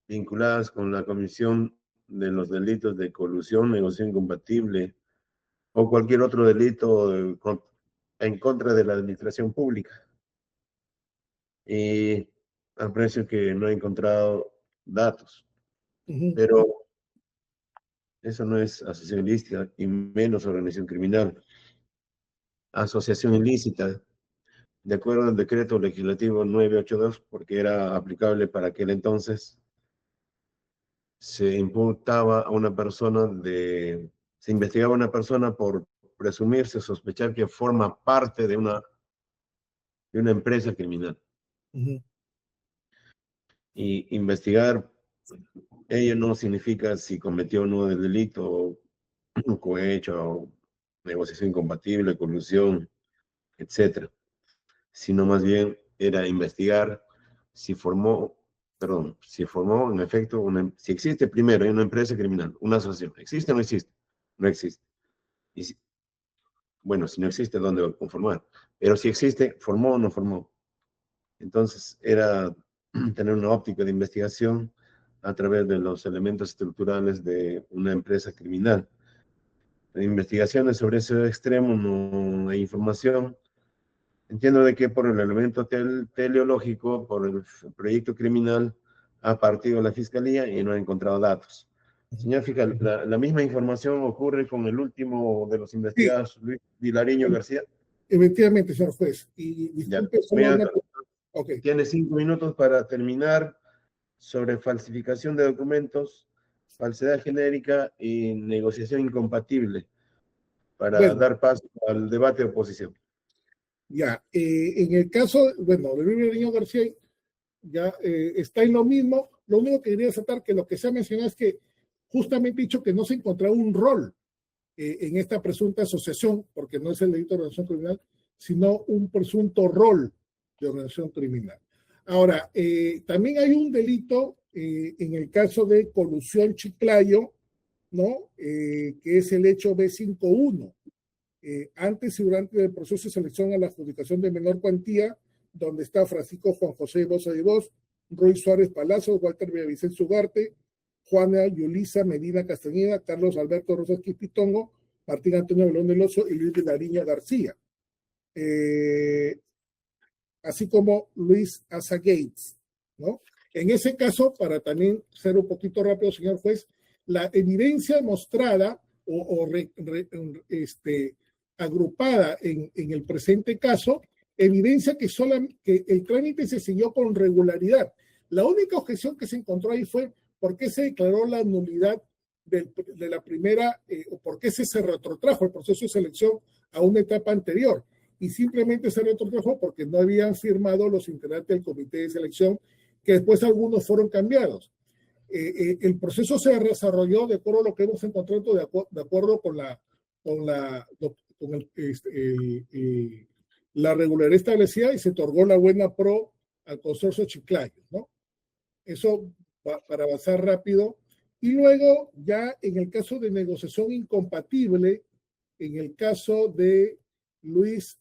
vinculadas con la comisión de los delitos de colusión, negociación incompatible o cualquier otro delito en contra de la administración pública. Y aprecio que no he encontrado datos, pero eso no es asociación ilícita y menos organización criminal. Asociación ilícita, de acuerdo al decreto legislativo 982, porque era aplicable para aquel entonces, se imputaba a una persona se investigaba a una persona por presumirse, sospechar que forma parte de una empresa criminal. Y investigar, ello no significa si cometió o no el delito, cohecho, o negociación incompatible, colusión, etcétera, sino más bien era investigar si formó en efecto, si existe primero una empresa criminal, una asociación, ¿existe o no existe? No existe. Bueno, si no existe, ¿dónde va a conformar? Pero si existe, ¿formó o no formó? Entonces, era tener una óptica de investigación a través de los elementos estructurales de una empresa criminal. En investigaciones sobre ese extremo no hay información, Entiendo de que por el elemento teleológico, por el proyecto criminal, ha partido la fiscalía y no ha encontrado datos. Señor fiscal, la misma información ocurre con el último de los investigados, Luis Vilariño García. Efectivamente, señor juez. Y disculpe, Tiene 5 minutos para terminar sobre falsificación de documentos, falsedad genérica y negociación incompatible para dar paso al debate de oposición. Ya, en el caso, de Luis Vilariño García, ya está en lo mismo. Lo único que quería resaltar que lo que se ha mencionado es que justamente dicho que no se encontraba un rol en esta presunta asociación, porque no es el delito de organización criminal, sino un presunto rol de organización criminal. Ahora, también hay un delito en el caso de colusión Chiclayo, ¿no? Que es el hecho B51. Antes y durante el proceso de selección a la adjudicación de menor cuantía, donde está Francisco Juan José Bosa de Vos, Roy Suárez Palazzo, Walter Villavicencio Ugarte, Juana Yulisa Medina Castañeda, Carlos Alberto Rosas Quipitongo, Martín Antonio Belón del Oso y Luis Vilariño García. Así como Luis Asa Gates, ¿no? En ese caso, para también ser un poquito rápido, señor juez, la evidencia mostrada agrupada en el presente caso, evidencia que el trámite se siguió con regularidad. La única objeción que se encontró ahí fue por qué se declaró la nulidad de la primera, o por qué se retrotrajo el proceso de selección a una etapa anterior. Y simplemente se retrotrajo porque no habían firmado los integrantes del comité de selección, que después algunos fueron cambiados. El proceso se desarrolló de acuerdo a lo que hemos encontrado, de acuerdo con la regularidad establecida, y se otorgó la buena pro al consorcio Chiclayo, ¿no? Eso para avanzar rápido. Y luego, ya en el caso de negociación incompatible, en el caso de Luis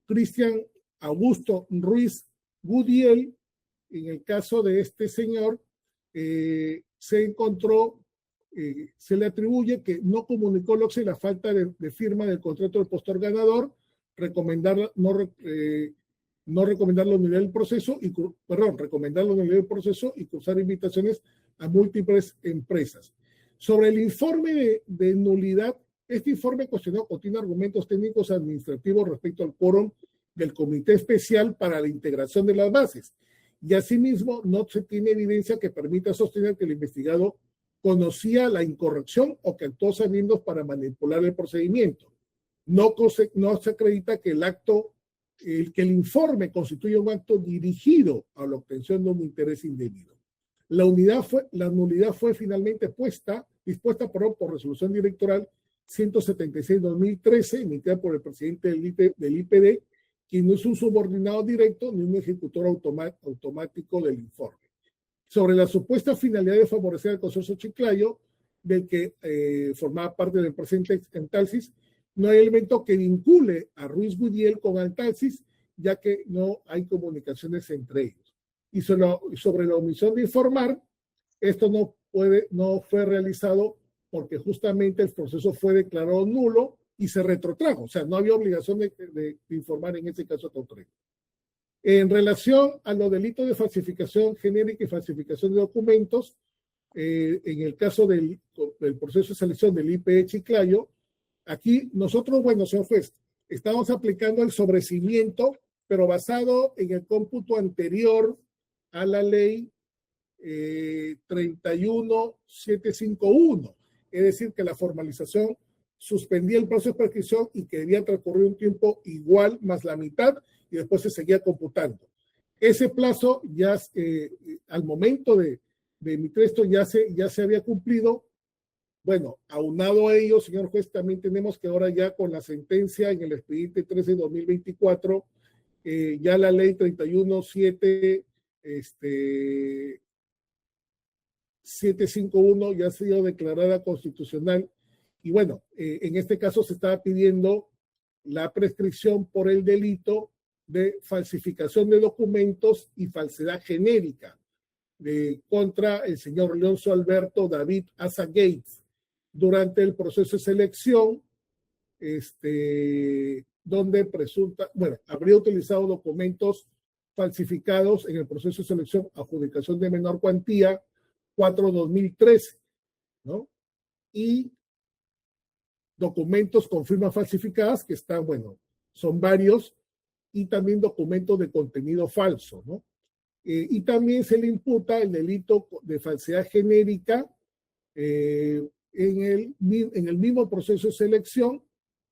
Cristian Augusto Ruiz Gudiel, en el caso de este señor, se encontró, se le atribuye que no comunicó al OXE la falta de firma del contrato del postor ganador, no recomendarlo en el proceso recomendarlo en el proceso y cursar invitaciones a múltiples empresas. Sobre el informe de nulidad, este informe cuestionó o tiene argumentos técnicos administrativos respecto al quórum del Comité Especial para la Integración de las Bases, y asimismo no se tiene evidencia que permita sostener que el investigado conocía la incorrección o que actuó sabiendo para manipular el procedimiento. No se acredita que que el informe constituye un acto dirigido a la obtención de un interés indebido. La nulidad fue finalmente dispuesta por resolución directoral 176-2013, emitida por el presidente del IPD, quien no es un subordinado directo ni un ejecutor automático del informe. Sobre la supuesta finalidad de favorecer al consorcio Chiclayo, del que formaba parte del presente Antalsis, no hay elemento que vincule a Ruiz Gudiel con Antalsis, ya que no hay comunicaciones entre ellos. Y sobre la omisión de informar, esto no fue realizado porque justamente el proceso fue declarado nulo y se retrotrajo. O sea, no había obligación de informar en ese caso contrario. En relación a los delitos de falsificación genérica y falsificación de documentos, en el caso del proceso de selección del IPE Chiclayo, aquí nosotros, señor juez, estamos aplicando el sobreseimiento, pero basado en el cómputo anterior a la ley 31751. Es decir, que la formalización suspendía el proceso de prescripción y que debía transcurrir un tiempo igual más la mitad y después se seguía computando. Ese plazo ya, al momento de emitir esto, ya se había cumplido. Bueno, aunado a ello, señor juez, también tenemos que ahora ya con la sentencia en el expediente 13-2024, ya la ley 751 ya ha sido declarada constitucional. Y en este caso se estaba pidiendo la prescripción por el delito de falsificación de documentos y falsedad genérica contra el señor Leonzo Alberto David Asa Gates durante el proceso de selección donde habría utilizado documentos falsificados en el proceso de selección, adjudicación de menor cuantía 4/2013, ¿no? Y documentos con firmas falsificadas que están, son varios, y también documentos de contenido falso, ¿no? Y también se le imputa el delito de falsedad genérica en el mismo proceso de selección,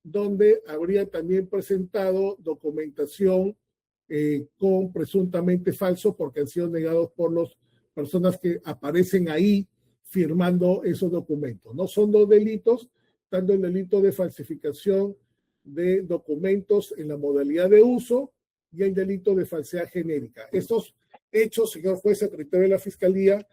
donde habría también presentado documentación con presuntamente falso, porque han sido negados por las personas que aparecen ahí firmando esos documentos. No son dos delitos, tanto el delito de falsificación de documentos en la modalidad de uso y el delito de falsedad genérica. Estos hechos, señor juez secretario de la Fiscalía,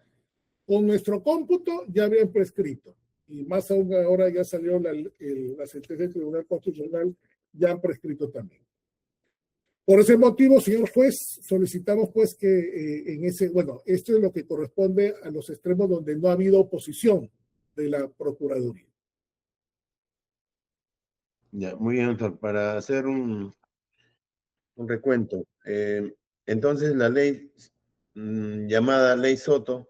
con nuestro cómputo ya habían prescrito. Y más aún ahora ya salió la sentencia del Tribunal Constitucional, ya han prescrito también. Por ese motivo, señor juez, solicitamos pues que esto es lo que corresponde a los extremos donde no ha habido oposición de la Procuraduría. Ya, muy bien, doctor. Para hacer un recuento, entonces la ley llamada Ley Soto,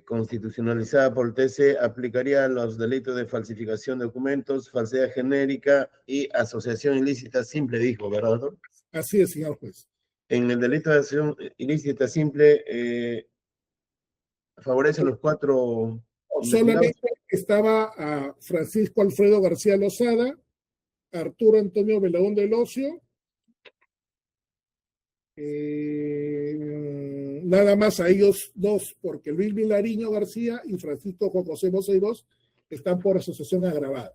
constitucionalizada por el TC, aplicaría los delitos de falsificación de documentos, falsedad genérica y asociación ilícita simple, dijo, ¿verdad, doctor? Así es, señor juez. En el delito de asociación ilícita simple, favorece a los cuatro. Solamente estaba a Francisco Alfredo García Lozada, Arturo Antonio Veladón del Ocio, nada más a ellos dos, porque Luis Vilariño García y Francisco Juan José Moceiros están por asociación agravada.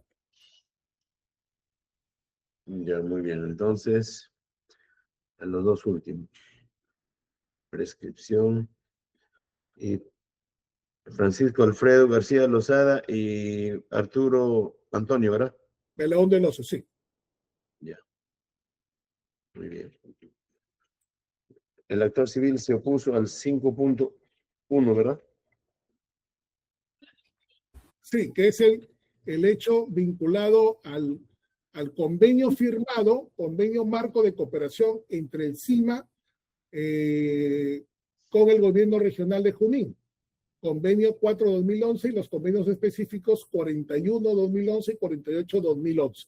Ya, muy bien. Entonces, a los dos últimos. Prescripción. Y Francisco Alfredo García Lozada y Arturo Antonio, ¿verdad? Veladón del Ocio, sí. Ya. Muy bien. El actor civil se opuso al 5.1, ¿verdad? Sí, que es el hecho vinculado al convenio firmado, convenio marco de cooperación entre el CIMA con el gobierno regional de Junín. Convenio 4/2011 y los convenios específicos 41/2011 y 48/2011,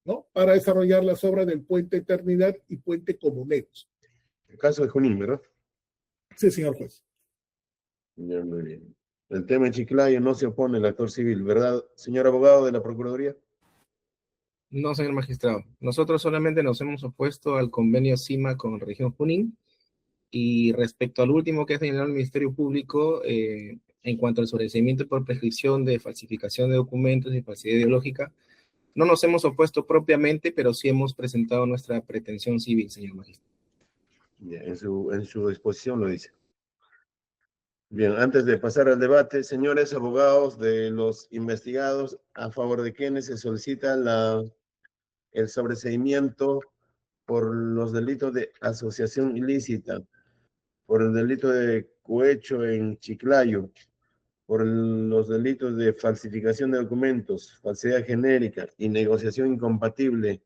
¿no? Para desarrollar las obras del Puente Eternidad y Puente Comuneros. El caso de Junín, ¿verdad? Sí, señor juez. Ya, muy bien. El tema de Chiclayo no se opone el actor civil, ¿verdad, señor abogado de la Procuraduría? No, señor magistrado. Nosotros solamente nos hemos opuesto al convenio CIMA con Región Junín. Y respecto al último que ha señalado el Ministerio Público, en cuanto al sobreseimiento por prescripción de falsificación de documentos y falsedad ideológica, no nos hemos opuesto propiamente, pero sí hemos presentado nuestra pretensión civil, señor magistrado. Ya, en su exposición lo dice. Bien, antes de pasar al debate, señores abogados de los investigados, a favor de quienes se solicita el sobreseimiento por los delitos de asociación ilícita, por el delito de cohecho en Chiclayo, por los delitos de falsificación de documentos, falsedad genérica y negociación incompatible.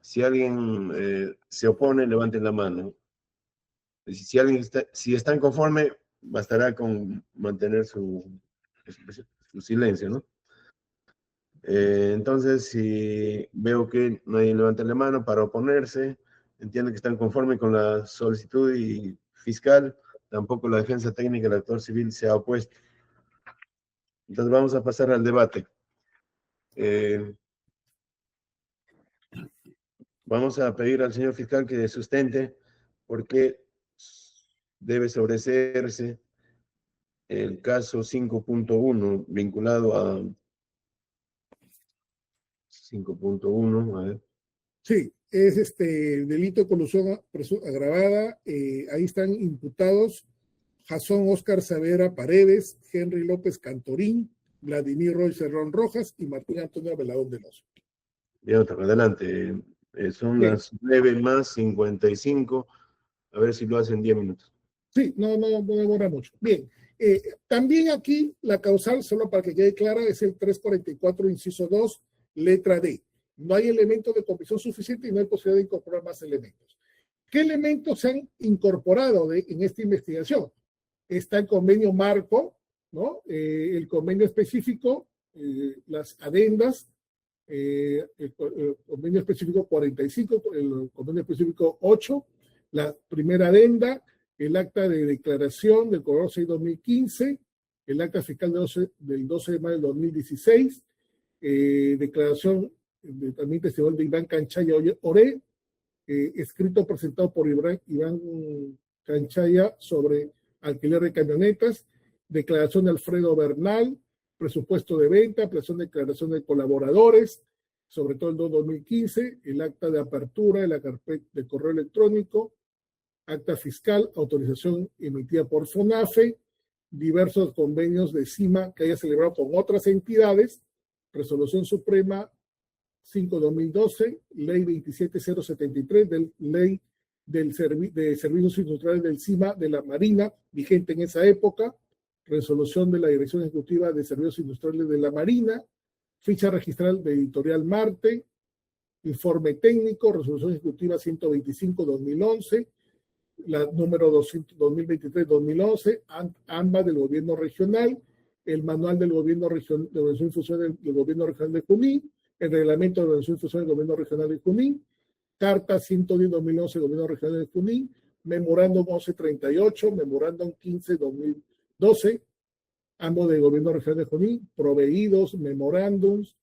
Si alguien se opone, levanten la mano. Si están conforme, bastará con mantener su silencio, ¿no? Entonces, si veo que nadie levanta la mano para oponerse, entiendo que están conformes con la solicitud y fiscal, tampoco la defensa técnica del actor civil se ha opuesto. Entonces vamos a pasar al debate. Vamos a pedir al señor fiscal que sustente por qué debe sobreseerse el caso 5.1 vinculado a 5.1, a ver. Sí, es delito de colusión agravada. Ahí están imputados Jasón Óscar Saavedra Paredes, Henry López Cantorín, Vladimir Roy Cerrón Rojas y Martín Antonio Veladón del Oso. Bien, otra, adelante. Son Bien. las 9:55. A ver si lo hacen 10 minutos. Sí, no demora mucho. Bien, también aquí la causal, solo para que quede clara, es el 344, inciso 2, letra D. No hay elementos de convicción suficiente y no hay posibilidad de incorporar más elementos. ¿Qué elementos se han incorporado en esta investigación? Está el convenio marco, ¿no? El convenio específico, las adendas, el convenio específico 45, el convenio específico 8, la primera adenda, el acta de declaración del correo 6-2015, el acta fiscal del 12 de mayo del 2016, declaración también testimonio de Iván Canchaya Oré, escrito presentado por Iván Canchaya sobre alquiler de camionetas, declaración de Alfredo Bernal, presupuesto de venta, declaración de colaboradores, sobre todo el 2015, el acta de apertura de la carpeta de correo electrónico, acta fiscal, autorización emitida por FONAFE, diversos convenios de CIMA que haya celebrado con otras entidades, resolución suprema 5-2012, ley 27073, ley de servicios industriales del CIMA de la Marina, vigente en esa época, resolución de la Dirección Ejecutiva de Servicios Industriales de la Marina, ficha registral de Editorial Marte, informe técnico, resolución ejecutiva 125-2011, la número 2023-2011, AMBA del Gobierno Regional, el manual del Gobierno Regional de Organización y Función del Gobierno Regional de Junín, el reglamento de Organización y Función del Gobierno Regional de Junín, carta 110-2011 del Gobierno Regional de Junín, memorándum 1138, memorándum 15-2012, ambos del Gobierno Regional de Junín, proveídos, memorándums,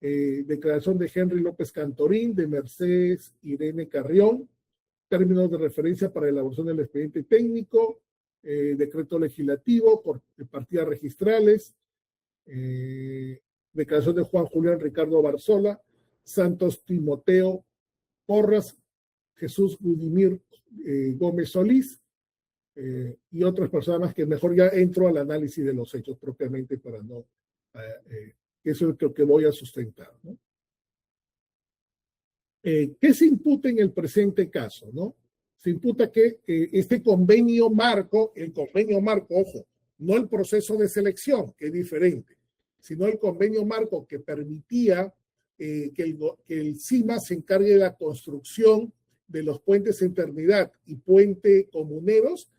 declaración de Henry López Cantorín, de Mercedes Irene Carrión, términos de referencia para elaboración del expediente técnico, decreto legislativo por partidas registrales, declaración de Juan Julián Ricardo Barzola, Santos Timoteo Porras, Jesús Budimir Gómez Solís, y otras personas más que mejor ya entro al análisis de los hechos propiamente para no, eso es lo que voy a sustentar, ¿no? ¿Qué se imputa en el presente caso, no? Se imputa que este convenio marco, ojo, no el proceso de selección, que es diferente, sino el convenio marco que permitía que el CIMA se encargue de la construcción de los puentes Eternidad y Puente Comuneros,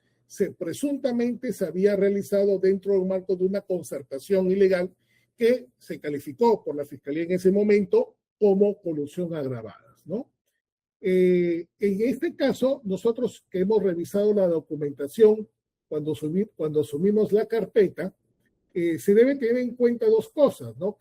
presuntamente se había realizado dentro del marco de una concertación ilegal que se calificó por la Fiscalía en ese momento como colusión agravada, ¿no? En este caso, nosotros que hemos revisado la documentación cuando asumimos la carpeta, se debe tener en cuenta dos cosas, ¿no?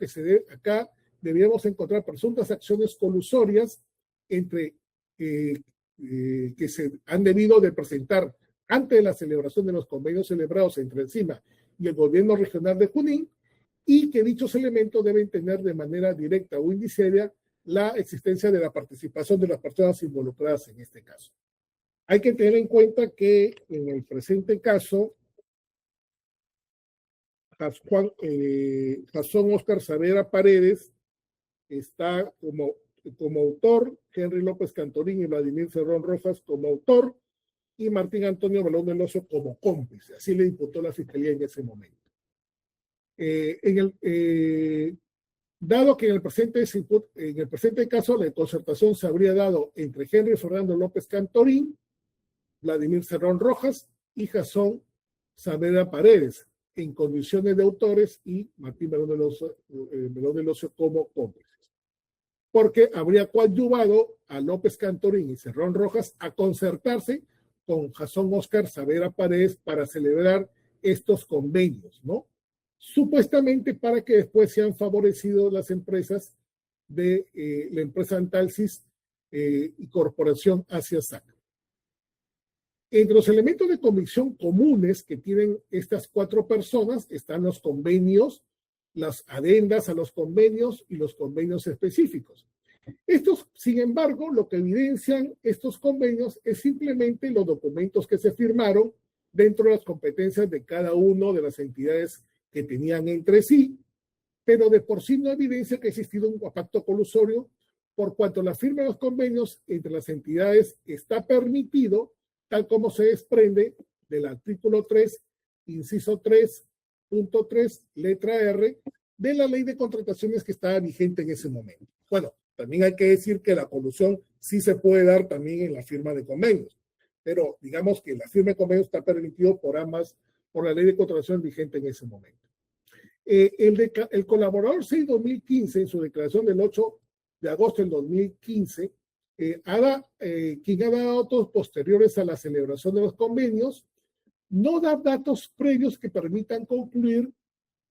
Acá deberíamos encontrar presuntas acciones colusorias entre que se han debido de presentar antes de la celebración de los convenios celebrados entre el CIMA y el gobierno regional de Junín, y que dichos elementos deben tener de manera directa o indiciaria la existencia de la participación de las personas involucradas en este caso. Hay que tener en cuenta que en el presente caso, Jasón Óscar Saavedra Paredes está como autor, Henry López Cantorín y Vladimir Cerrón Rojas como autor, y Martín Antonio Balón del Oso como cómplice. Así le imputó la Fiscalía en ese momento. Dado que en el presente caso la concertación se habría dado entre Henry Fernando López Cantorín, Vladimir Cerrón Rojas y Jasón Saavedra Paredes, en condiciones de autores, y Martín Balón del Oso como cómplices. Porque habría coadyuvado a López Cantorín y Cerrón Rojas a concertarse con Jasón Óscar Saavedra Paredes para celebrar estos convenios, ¿no? Supuestamente para que después sean favorecidos las empresas de la empresa Antalsis y Corporación Asia SAC. Entre los elementos de convicción comunes que tienen estas cuatro personas están los convenios, las adendas a los convenios y los convenios específicos. Estos, sin embargo, lo que evidencian estos convenios es simplemente los documentos que se firmaron dentro de las competencias de cada una de las entidades que tenían entre sí, pero de por sí no evidencia que ha existido un pacto colusorio, por cuanto la firma de los convenios entre las entidades está permitido, tal como se desprende del artículo 3, inciso 3.3, letra R, de la ley de contrataciones que estaba vigente en ese momento. Bueno, También hay que decir que la colusión sí se puede dar también en la firma de convenios, pero digamos que la firma de convenios está permitido por ambas, por la ley de contratación vigente en ese momento. El colaborador 6-2015, en su declaración del 8 de agosto del 2015, quien ha dado datos posteriores a la celebración de los convenios, no da datos previos que permitan concluir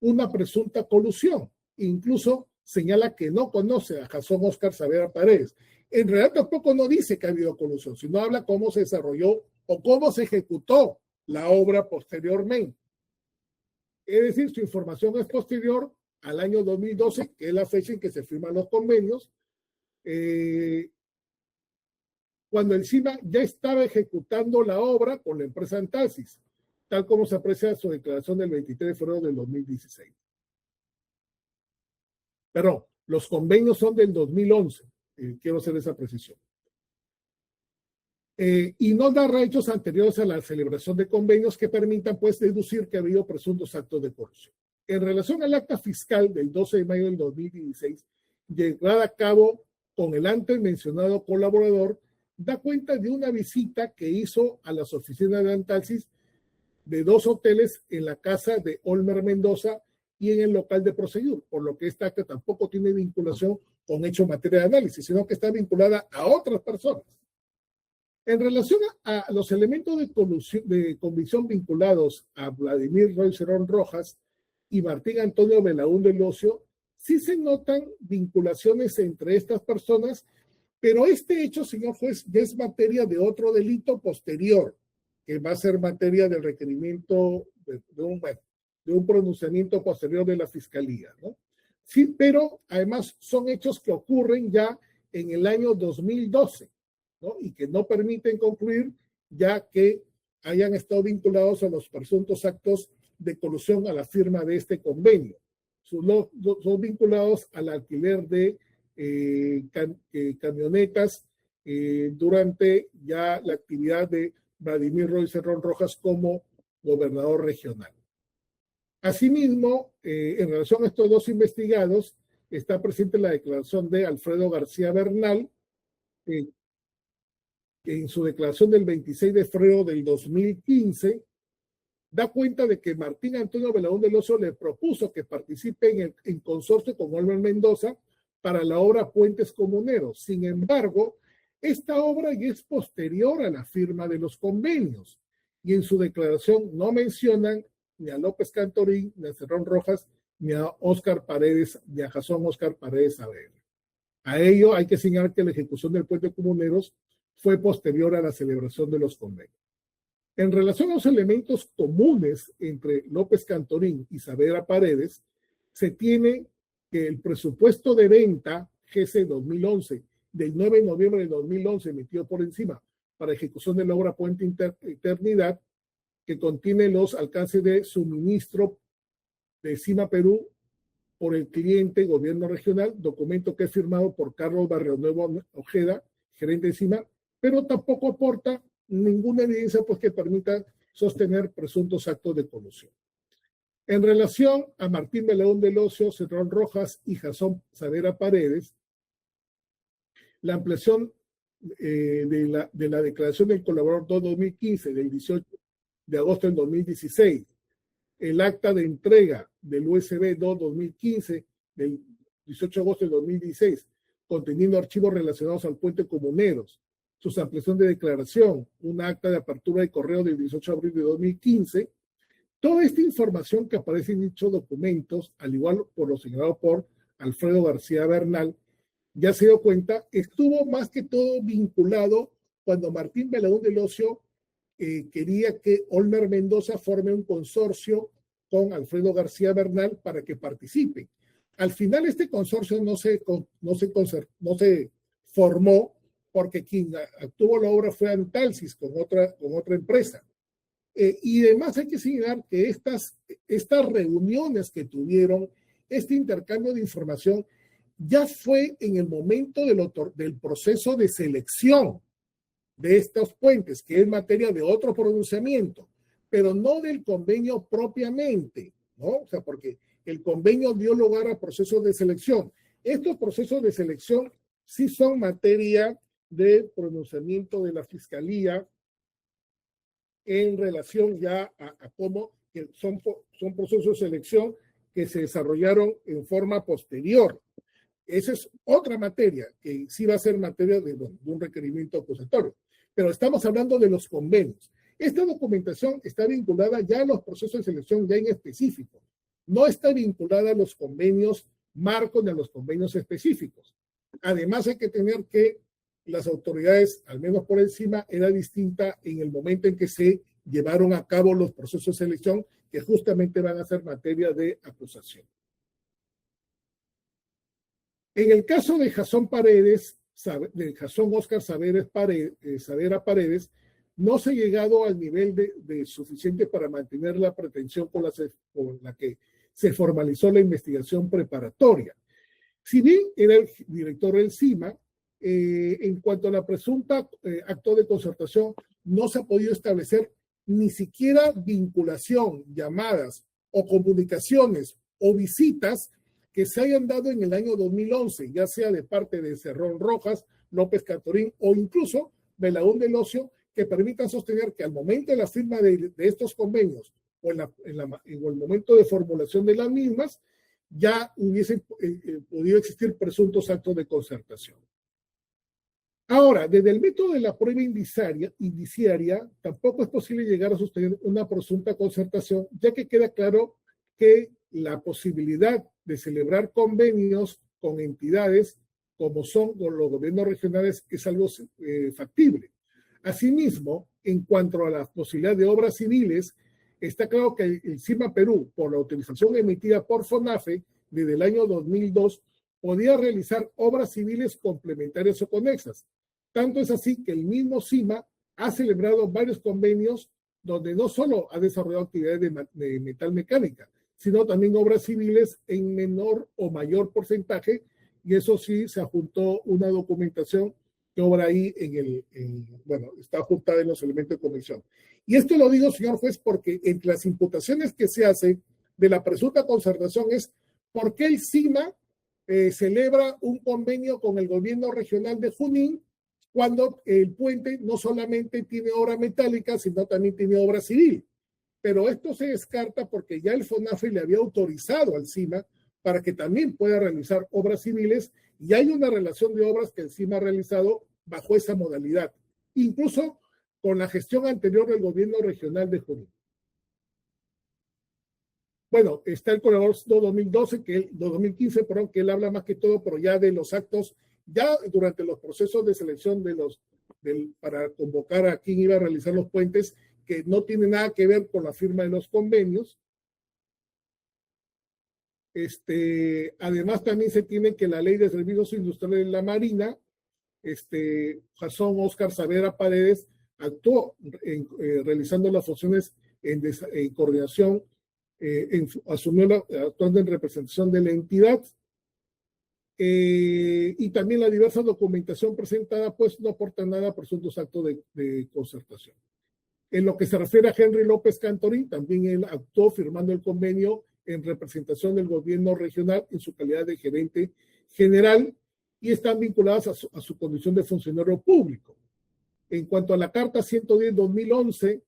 una presunta colusión. Incluso señala que no conoce a Jason Oscar Saavedra Paredes. En realidad tampoco no dice que ha habido colusión, sino habla cómo se desarrolló o cómo se ejecutó la obra posteriormente. Es decir, su información es posterior al año 2012, que es la fecha en que se firman los convenios, cuando encima ya estaba ejecutando la obra con la empresa Antalsis, tal como se aprecia en su declaración del 23 de febrero del 2016. Perdón, los convenios son del 2011, quiero hacer esa precisión. Y no narra hechos anteriores a la celebración de convenios que permitan, pues, deducir que ha habido presuntos actos de corrupción. En relación al acta fiscal del 12 de mayo del 2016, llevada a cabo con el antes mencionado colaborador, da cuenta de una visita que hizo a las oficinas de Antalsis de 2 hoteles en la casa de Olmer Mendoza y en el local de Prosegur, por lo que esta acta tampoco tiene vinculación con hecho materia de análisis, sino que está vinculada a otras personas. En relación a los elementos de convicción vinculados a Vladimir Roy Cerón Rojas y Martín Antonio Belaúnde Locio, sí se notan vinculaciones entre estas personas, pero este hecho, señor juez, ya es materia de otro delito posterior, que va a ser materia del requerimiento de un pronunciamiento posterior de la Fiscalía, ¿no? Sí, pero además son hechos que ocurren ya en el año 2012, ¿no? Y que no permiten concluir ya que hayan estado vinculados a los presuntos actos de colusión a la firma de este convenio. Son vinculados al alquiler de camionetas durante ya la actividad de Vladimir Roy Cerón Rojas como gobernador regional. Asimismo, en relación a estos dos investigados, está presente la declaración de Alfredo García Bernal, en su declaración del 26 de febrero del 2015, da cuenta de que Martín Antonio Belaúnde Locio le propuso que participe en consorcio con Olmer Mendoza para la obra Puentes Comuneros. Sin embargo, esta obra ya es posterior a la firma de los convenios y en su declaración no mencionan ni a López Cantorín, ni a Cerón Rojas, ni a Oscar Paredes, ni a Jason Oscar Paredes Saavedra. A ello hay que señalar que la ejecución del Puente Comuneros fue posterior a la celebración de los convenios. En relación a los elementos comunes entre López Cantorín y Saavedra Paredes, se tiene que el presupuesto de venta GC 2011 del 9 de noviembre de 2011 emitido por encima para ejecución de la obra Puente Eternidad, que contiene los alcances de suministro de CIMA Perú por el cliente gobierno regional, documento que es firmado por Carlos Barrionuevo Ojeda, gerente de CIMA, pero tampoco aporta ninguna evidencia pues, que permita sostener presuntos actos de colusión. En relación a Martín Belaúnde Locio, Cerón Rojas y Jason Saavedra Paredes, la ampliación de la declaración del colaborador 2-2015 del 18 de agosto del 2016, el acta de entrega del USB 2-2015 del 18 de agosto del 2016, conteniendo archivos relacionados al Puente Comuneros, su ampliación de declaración, un acta de apertura de correo del 18 de abril de 2015, toda esta información que aparece en dichos documentos, al igual por lo señalado por Alfredo García Bernal, ya se dio cuenta, estuvo más que todo vinculado cuando Martín Belaúnde Locio quería que Olmer Mendoza forme un consorcio con Alfredo García Bernal para que participe. Al final este consorcio no se formó porque quien actuó la obra fue Antalsis con otra empresa. Y además hay que señalar que estas reuniones que tuvieron, este intercambio de información, ya fue en el momento del proceso de selección de estos puentes, que es materia de otro pronunciamiento, pero no del convenio propiamente, ¿no? O sea, porque el convenio dio lugar a procesos de selección. Estos procesos de selección sí son materia de pronunciamiento de la Fiscalía en relación ya a cómo que son procesos de selección que se desarrollaron en forma posterior. Esa es otra materia que sí va a ser materia de un requerimiento acusatorio. Pero estamos hablando de los convenios. Esta documentación está vinculada ya a los procesos de selección ya en específico. No está vinculada a los convenios marcos ni a los convenios específicos. Además hay que tener que las autoridades, al menos por encima, era distinta en el momento en que se llevaron a cabo los procesos de selección que justamente van a ser materia de acusación. En el caso de Jasón Paredes, de Jasón Óscar Saavedra Paredes, no se ha llegado al nivel de suficiente para mantener la pretensión con la que se formalizó la investigación preparatoria. Si bien era el director del CIMA, en cuanto a la presunta acto de concertación, no se ha podido establecer ni siquiera vinculación, llamadas o comunicaciones o visitas que se hayan dado en el año 2011, ya sea de parte de Cerrón Rojas, López Cantorín o incluso Belaúnde del Ocio, que permitan sostener que al momento de la firma de estos convenios o en el momento de formulación de las mismas, ya hubiesen podido existir presuntos actos de concertación. Ahora, desde el método de la prueba indiciaria, tampoco es posible llegar a sostener una presunta concertación, ya que queda claro que la posibilidad de celebrar convenios con entidades como son con los gobiernos regionales es algo factible. Asimismo, en cuanto a la posibilidad de obras civiles, está claro que el CIMA Perú, por la autorización emitida por FONAFE desde el año 2002, podía realizar obras civiles complementarias o conexas. Tanto es así que el mismo CIMA ha celebrado varios convenios donde no solo ha desarrollado actividades de metal mecánica, sino también obras civiles en menor o mayor porcentaje, y eso sí se adjuntó una documentación que obra ahí está adjuntada en los elementos de convicción. Y esto lo digo, señor juez, porque entre las imputaciones que se hacen de la presunta concertación es por qué el CIMA celebra un convenio con el gobierno regional de Junín cuando el puente no solamente tiene obra metálica, sino también tiene obra civil. Pero esto se descarta porque ya el FONAFE le había autorizado al CIMA para que también pueda realizar obras civiles, y hay una relación de obras que el CIMA ha realizado bajo esa modalidad, incluso con la gestión anterior del gobierno regional de Junín. Bueno, está el corredor 2015, perdón, que él habla más que todo, pero ya de los actos, ya durante los procesos de selección para convocar a quien iba a realizar los puentes, que no tiene nada que ver con la firma de los convenios. Además, también se tiene que la Ley de Servicios Industriales de la Marina, Jasón Óscar Saavedra Paredes actuó realizando las funciones en coordinación, asumió actuando en representación de la entidad, y también la diversa documentación presentada pues no aporta nada a presuntos actos de concertación. En lo que se refiere a Henry López Cantorín, también él actuó firmando el convenio en representación del gobierno regional en su calidad de gerente general, y están vinculadas a su condición de funcionario público. En cuanto a la carta 110-2011,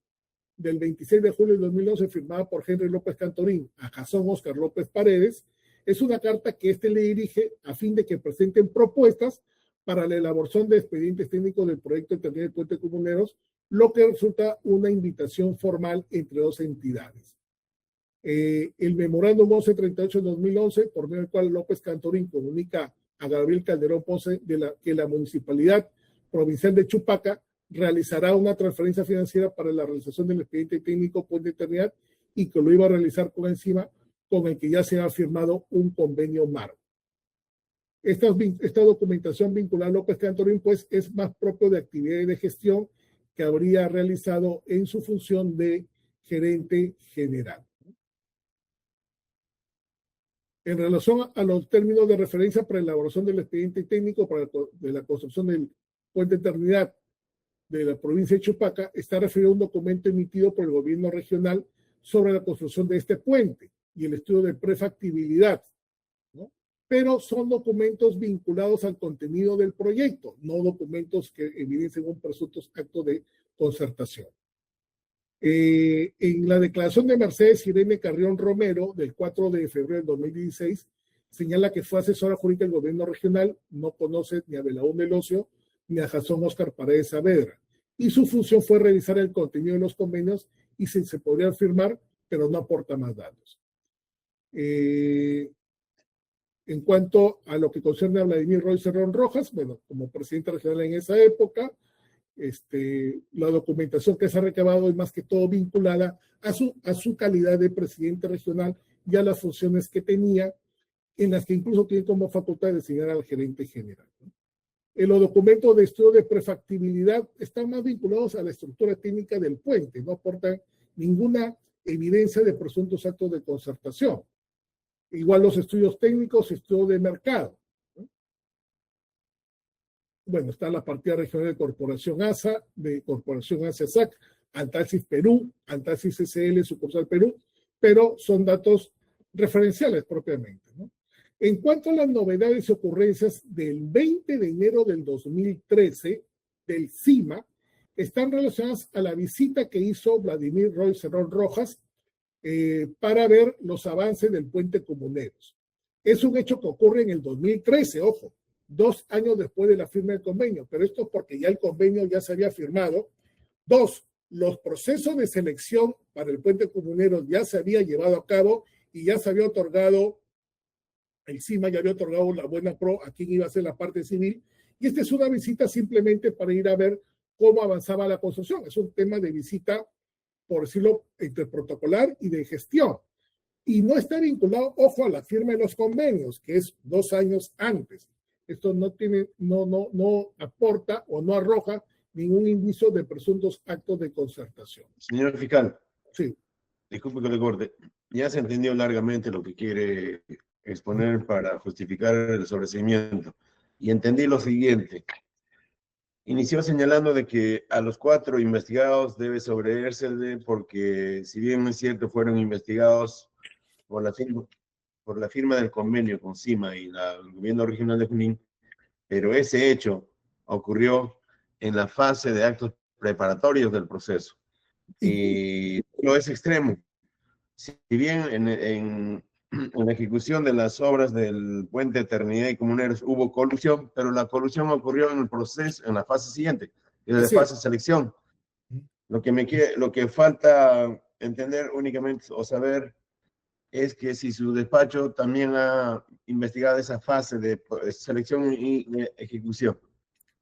del 26 de julio de 2011, firmada por Henry López Cantorín a Jasón Óscar López Paredes, es una carta que le dirige a fin de que presenten propuestas para la elaboración de expedientes técnicos del proyecto de terminal de puentes comuneros, lo que resulta una invitación formal entre dos entidades. El memorándum 1138 de 2011, por medio del cual López Cantorín comunica a Gabriel Calderón Ponce que la Municipalidad Provincial de Chupaca realizará una transferencia financiera para la realización del expediente técnico Puente Eternidad, y que lo iba a realizar con el que ya se ha firmado un convenio marco. Esta documentación vinculada a López Cantorín pues es más propio de actividades de gestión que habría realizado en su función de gerente general. En relación a los términos de referencia para la elaboración del expediente técnico de la construcción del Puente Eternidad de la provincia de Chupaca, está referido a un documento emitido por el gobierno regional sobre la construcción de este puente y el estudio de prefactibilidad, ¿no? pero son documentos vinculados al contenido del proyecto, no documentos que evidencien un presunto acto de concertación. En la declaración de Mercedes Irene Carrión Romero del 4 de febrero del 2016, señala que fue asesora jurídica del gobierno regional, no conoce ni a Belaún del Ocio ni a Jasón Oscar Paredes Saavedra, y su función fue revisar el contenido de los convenios y si se podrían firmar, pero no aporta más datos. En cuanto a lo que concierne a Vladimir Roy Cerrón Rojas, bueno, como presidente regional en esa época, la documentación que se ha recabado es más que todo vinculada a su calidad de presidente regional y a las funciones que tenía, en las que incluso tiene como facultad de designar al gerente general. Los documentos de estudio de prefactibilidad están más vinculados a la estructura técnica del puente, no aportan ninguna evidencia de presuntos actos de concertación. Igual los estudios técnicos, estudio de mercado. Bueno, está la partida regional de Corporación ASA, de Corporación ASA-SAC, Antalsis Perú, Antalsis SL, sucursal Perú, pero son datos referenciales propiamente, ¿no? En cuanto a las novedades y ocurrencias del 20 de enero del 2013 del CIMA, están relacionadas a la visita que hizo Vladimir Roy Cerrón Rojas para ver los avances del puente Comuneros. Es un hecho que ocurre en el 2013, ojo, 2 años después de la firma del convenio, pero esto es porque ya el convenio ya se había firmado. 2, los procesos de selección para el puente Comuneros ya se había llevado a cabo y ya se había otorgado, el CIMA ya había otorgado la buena pro a quien iba a ser la parte civil, y esta es una visita simplemente para ir a ver cómo avanzaba la construcción. Es un tema de visita, por decirlo, entre protocolar y de gestión. Y no está vinculado, ojo, a la firma de los convenios, que es 2 años antes. Esto no aporta o no arroja ningún indicio de presuntos actos de concertación. Señor fiscal. Sí. Disculpe que le corte. Ya se entendió largamente lo que quiere exponer para justificar el sobreseimiento. Y entendí lo siguiente. Inició señalando de que a los 4 investigados debe sobresérsele porque, si bien es cierto, fueron investigados por la firma del convenio con CIMA y el gobierno regional de Junín, pero ese hecho ocurrió en la fase de actos preparatorios del proceso. Y no es extremo. Si bien en la ejecución de las obras del puente Eternidad y Comuneros hubo colusión, pero la colusión ocurrió en el proceso, en la fase siguiente, en la fase de selección. Lo que falta entender únicamente o saber es que si su despacho también ha investigado esa fase de selección y ejecución.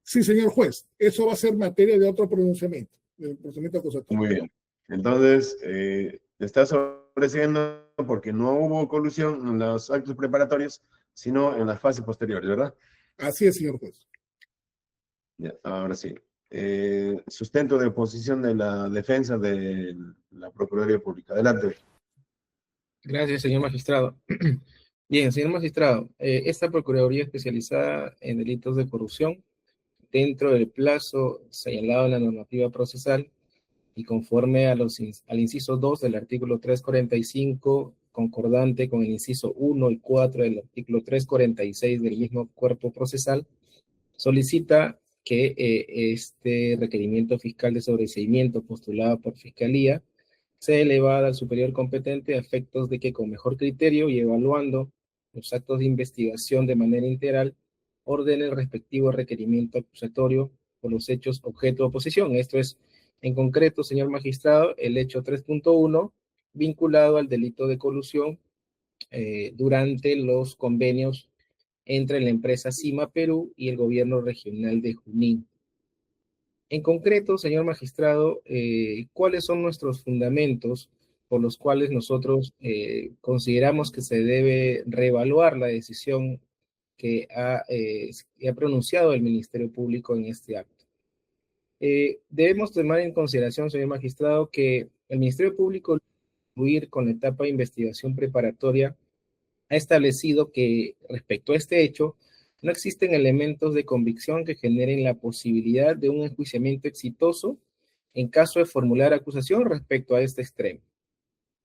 Sí, señor juez, eso va a ser materia de otro pronunciamiento, del procedimiento acusatorio. Muy bien. Entonces, está sobreseando porque no hubo colusión en los actos preparatorios, sino en las fases posteriores, ¿verdad? Así es, señor juez. Ya, ahora sí. Sustento de oposición de la defensa de la Procuraduría Pública. Adelante. Gracias, señor magistrado. Bien, señor magistrado, esta Procuraduría especializada en delitos de corrupción, dentro del plazo señalado en la normativa procesal y conforme al inciso 2 del artículo 345, concordante con el inciso 1 y 4 del artículo 346 del mismo cuerpo procesal, solicita que este requerimiento fiscal de sobreseimiento postulado por Fiscalía sea elevada al superior competente a efectos de que con mejor criterio y evaluando los actos de investigación de manera integral, ordene el respectivo requerimiento acusatorio por los hechos objeto de oposición. Esto es, en concreto, señor magistrado, el hecho 3.1 vinculado al delito de colusión durante los convenios entre la empresa CIMA Perú y el gobierno regional de Junín. En concreto, señor magistrado, ¿cuáles son nuestros fundamentos por los cuales nosotros consideramos que se debe reevaluar la decisión que ha pronunciado el Ministerio Público en este acto? Debemos tomar en consideración, señor magistrado, que el Ministerio Público, al concluir con la etapa de investigación preparatoria, ha establecido que respecto a este hecho, no existen elementos de convicción que generen la posibilidad de un enjuiciamiento exitoso en caso de formular acusación respecto a este extremo,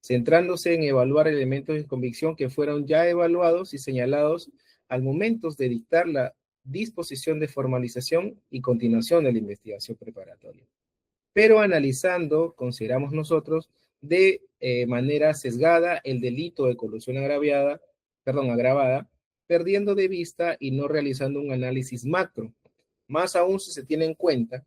centrándose en evaluar elementos de convicción que fueron ya evaluados y señalados al momento de dictar la disposición de formalización y continuación de la investigación preparatoria. Pero analizando, consideramos nosotros, de manera sesgada el delito de colusión agravada, perdiendo de vista y no realizando un análisis macro. Más aún si se tiene en cuenta,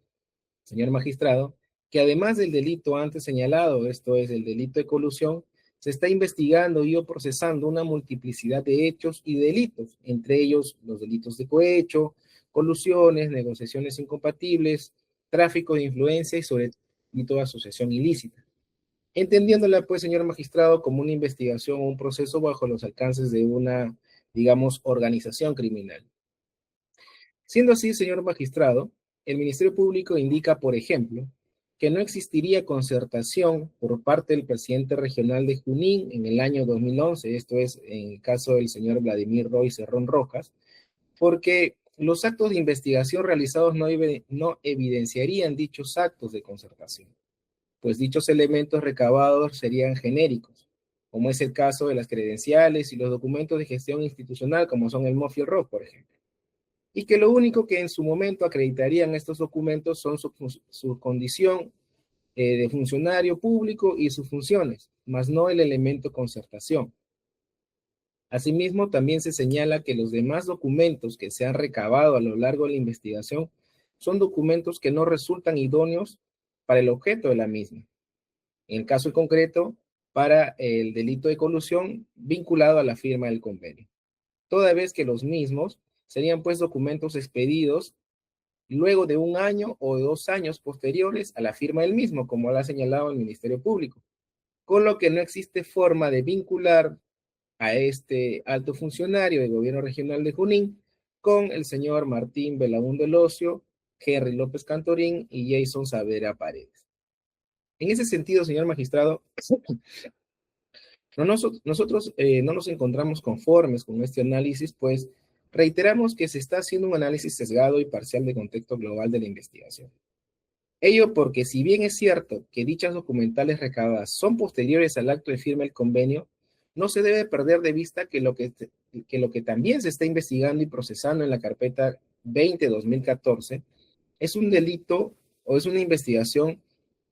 señor magistrado, que además del delito antes señalado, esto es el delito de colusión, se está investigando y o procesando una multiplicidad de hechos y delitos, entre ellos los delitos de cohecho, colusiones, negociaciones incompatibles, tráfico de influencia y sobre todo asociación ilícita. Entendiéndola, pues, señor magistrado, como una investigación o un proceso bajo los alcances de una, digamos, organización criminal. Siendo así, señor magistrado, el Ministerio Público indica, por ejemplo, que no existiría concertación por parte del presidente regional de Junín en el año 2011, esto es, en el caso del señor Vladimir Roy Cerrón Rojas, porque los actos de investigación realizados no evidenciarían dichos actos de concertación, pues dichos elementos recabados serían genéricos, como es el caso de las credenciales y los documentos de gestión institucional, como son el MOF y el ROF, por ejemplo. Y que lo único que en su momento acreditarían estos documentos son su condición de funcionario público y sus funciones, más no el elemento concertación. Asimismo, también se señala que los demás documentos que se han recabado a lo largo de la investigación son documentos que no resultan idóneos para el objeto de la misma. En el caso concreto, para el delito de colusión vinculado a la firma del convenio. Toda vez que los mismos serían pues documentos expedidos luego de 1 año o de 2 años posteriores a la firma del mismo, como lo ha señalado el Ministerio Público, con lo que no existe forma de vincular a este alto funcionario del gobierno regional de Junín con el señor Martín Belaúnde Locio, Henry López Cantorín y Jason Saavedra Paredes. En ese sentido, señor magistrado, nosotros no nos encontramos conformes con este análisis, pues reiteramos que se está haciendo un análisis sesgado y parcial de contexto global de la investigación. Ello porque si bien es cierto que dichas documentales recabadas son posteriores al acto de firma del convenio, no se debe perder de vista que lo que también se está investigando y procesando en la carpeta 20-2014 es un delito o es una investigación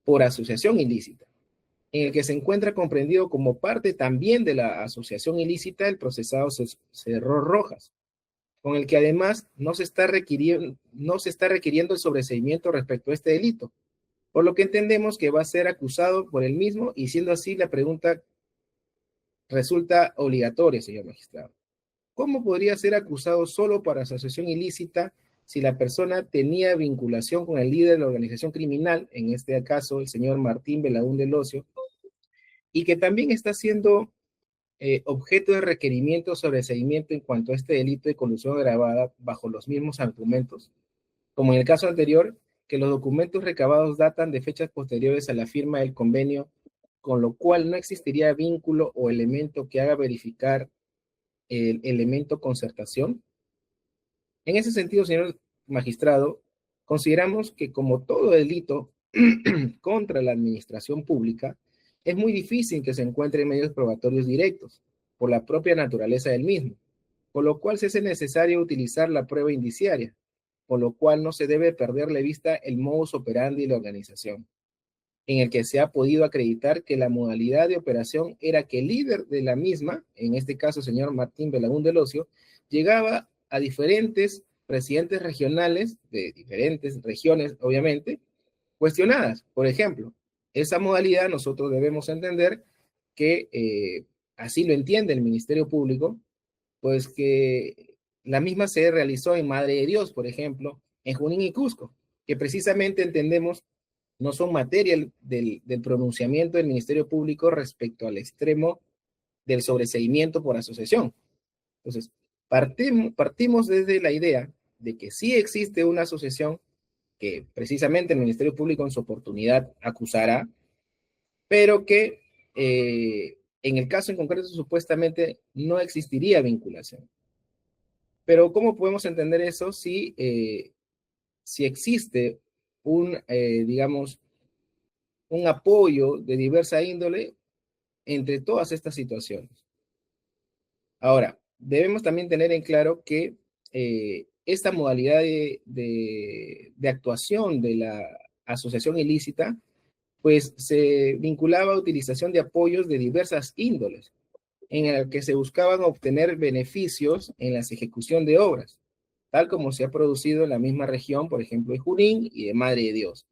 por asociación ilícita, en el que se encuentra comprendido como parte también de la asociación ilícita el procesado Cerrón Rojas, con el que además no se está requiriendo el sobreseimiento respecto a este delito, por lo que entendemos que va a ser acusado por el mismo, y siendo así la pregunta resulta obligatoria, señor magistrado. ¿Cómo podría ser acusado solo por asociación ilícita si la persona tenía vinculación con el líder de la organización criminal, en este caso el señor Martín Belaúnde Locio, y que también está siendo objeto de requerimiento sobre seguimiento en cuanto a este delito de colusión agravada bajo los mismos argumentos, como en el caso anterior, que los documentos recabados datan de fechas posteriores a la firma del convenio, con lo cual no existiría vínculo o elemento que haga verificar el elemento concertación? En ese sentido, señor magistrado, consideramos que como todo delito contra la administración pública, es muy difícil que se encuentren medios probatorios directos, por la propia naturaleza del mismo, por lo cual se hace necesario utilizar la prueba indiciaria, por lo cual no se debe perder de vista el modus operandi de la organización, en el que se ha podido acreditar que la modalidad de operación era que el líder de la misma, en este caso el señor Martín Belaúnde Locio, llegaba a diferentes presidentes regionales de diferentes regiones, obviamente, cuestionadas. Por ejemplo, esa modalidad nosotros debemos entender que así lo entiende el Ministerio Público, pues que la misma se realizó en Madre de Dios, por ejemplo, en Junín y Cusco, que precisamente entendemos no son materia del pronunciamiento del Ministerio Público respecto al extremo del sobreseimiento por asociación. Entonces, partimos desde la idea de que sí existe una asociación que precisamente el Ministerio Público en su oportunidad acusará, pero que en el caso en concreto supuestamente no existiría vinculación. Pero ¿cómo podemos entender eso si existe digamos, un apoyo de diversa índole entre todas estas situaciones? Ahora, debemos también tener en claro que esta modalidad de actuación de la asociación ilícita, pues se vinculaba a utilización de apoyos de diversas índoles, en el que se buscaban obtener beneficios en la ejecución de obras, tal como se ha producido en la misma región, por ejemplo, de Junín y de Madre de Dios,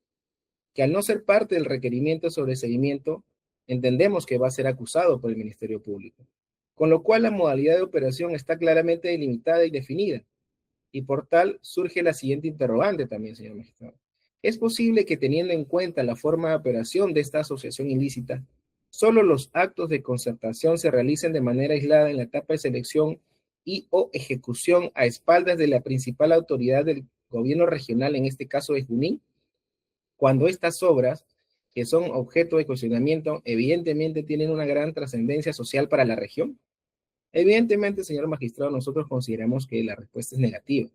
que al no ser parte del requerimiento sobre seguimiento, entendemos que va a ser acusado por el Ministerio Público. Con lo cual la modalidad de operación está claramente delimitada y definida, y por tal surge la siguiente interrogante también, señor magistrado. ¿Es posible que, teniendo en cuenta la forma de operación de esta asociación ilícita, solo los actos de concertación se realicen de manera aislada en la etapa de selección y o ejecución a espaldas de la principal autoridad del gobierno regional, en este caso de Junín, cuando estas obras, que son objeto de cuestionamiento, evidentemente tienen una gran trascendencia social para la región? Evidentemente, señor magistrado, nosotros consideramos que la respuesta es negativa,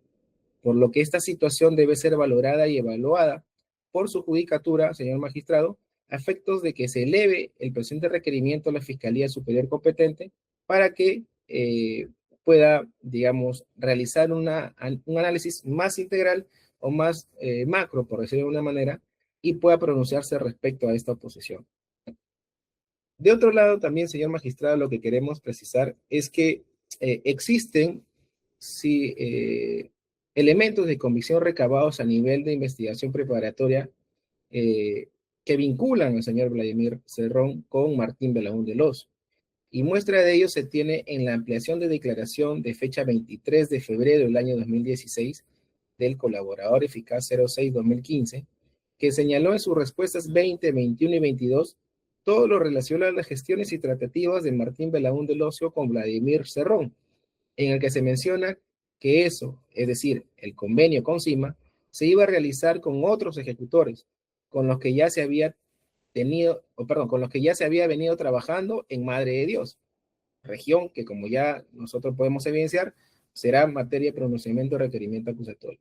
por lo que esta situación debe ser valorada y evaluada por su judicatura, señor magistrado, a efectos de que se eleve el presente requerimiento a la Fiscalía Superior competente para que pueda, digamos, realizar un análisis más integral o más macro, por decirlo de una manera, y pueda pronunciarse respecto a esta oposición. De otro lado, también, señor magistrado, lo que queremos precisar es que existen elementos de convicción recabados a nivel de investigación preparatoria que vinculan al señor Vladimir Cerrón con Martín Belaúnde Lozo. Y muestra de ello se tiene en la ampliación de declaración de fecha 23 de febrero del año 2016 del colaborador eficaz 06-2015, que señaló en sus respuestas 20, 21 y 22 todo lo relacionado a las gestiones y tratativas de Martín Belaúnde Lozo con Vladimir Cerrón, en el que se menciona que eso, es decir, el convenio con CIMA, se iba a realizar con otros ejecutores, con los que ya se había venido trabajando en Madre de Dios, región que, como ya nosotros podemos evidenciar, será materia de pronunciamiento de requerimiento acusatorio.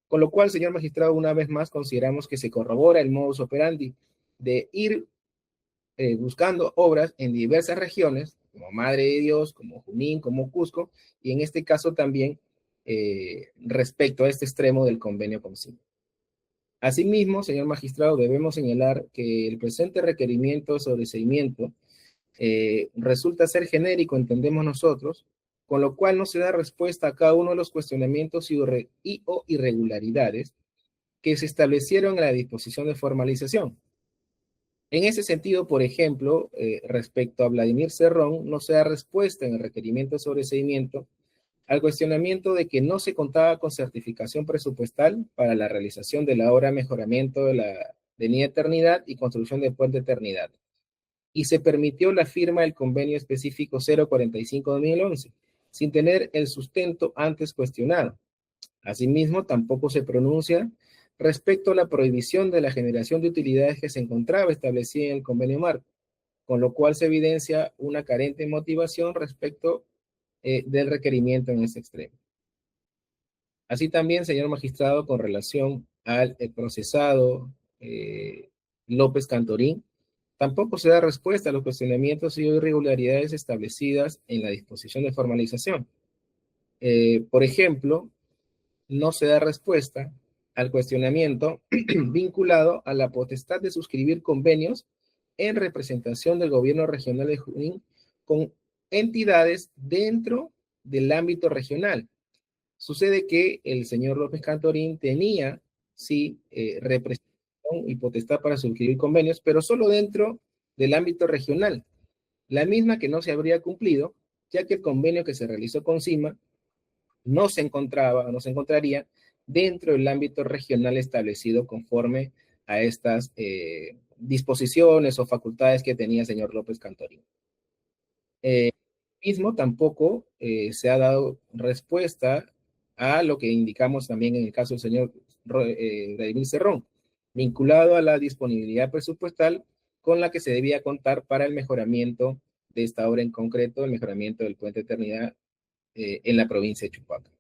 Con lo cual, señor magistrado, una vez más consideramos que se corrobora el modus operandi de ir buscando obras en diversas regiones, como Madre de Dios, como Junín, como Cusco, y en este caso también respecto a este extremo del convenio con CIMA. Asimismo, señor magistrado, debemos señalar que el presente requerimiento de sobreseimiento resulta ser genérico, entendemos nosotros, con lo cual no se da respuesta a cada uno de los cuestionamientos y o irregularidades que se establecieron en la disposición de formalización. En ese sentido, por ejemplo, respecto a Vladimir Cerrón, no se da respuesta en el requerimiento de sobreseimiento al cuestionamiento de que no se contaba con certificación presupuestal para la realización de la obra de mejoramiento de la Avenida Eternidad y construcción de Puente Eternidad, y se permitió la firma del convenio específico 045-2011, sin tener el sustento antes cuestionado. Asimismo, tampoco se pronuncia respecto a la prohibición de la generación de utilidades que se encontraba establecida en el convenio marco, con lo cual se evidencia una carente motivación respecto del requerimiento en ese extremo. Así también, señor magistrado, con relación al procesado López Cantorín, tampoco se da respuesta a los cuestionamientos y irregularidades establecidas en la disposición de formalización. Por ejemplo, no se da respuesta al cuestionamiento vinculado a la potestad de suscribir convenios en representación del gobierno regional de Junín con entidades dentro del ámbito regional. Sucede que el señor López Cantorín tenía, sí, representación y potestad para suscribir convenios, pero solo dentro del ámbito regional, la misma que no se habría cumplido, ya que el convenio que se realizó con CIMA no se encontraría dentro del ámbito regional establecido conforme a estas disposiciones o facultades que tenía el señor López Cantorín. Mismo tampoco se ha dado respuesta a lo que indicamos también en el caso del señor Vladimir Cerrón, vinculado a la disponibilidad presupuestal con la que se debía contar para el mejoramiento de esta obra en concreto, el mejoramiento del Puente Eternidad en la provincia de Chupaca.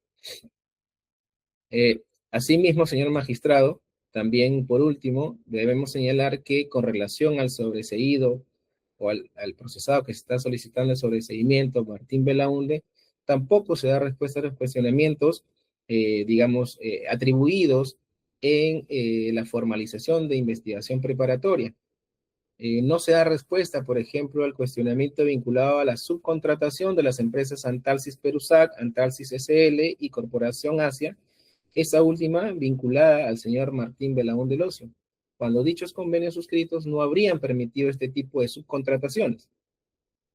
Asimismo, señor magistrado, también por último, debemos señalar que con relación al sobreseído o al procesado que se está solicitando el sobreseimiento, Martín Belaúnde, tampoco se da respuesta a los cuestionamientos, digamos, atribuidos en la formalización de investigación preparatoria. No se da respuesta, por ejemplo, al cuestionamiento vinculado a la subcontratación de las empresas Antalsis Perusac, Antalsis SL y Corporación Asia, esa última vinculada al señor Martín Belaúnde del Ocio, cuando dichos convenios suscritos no habrían permitido este tipo de subcontrataciones.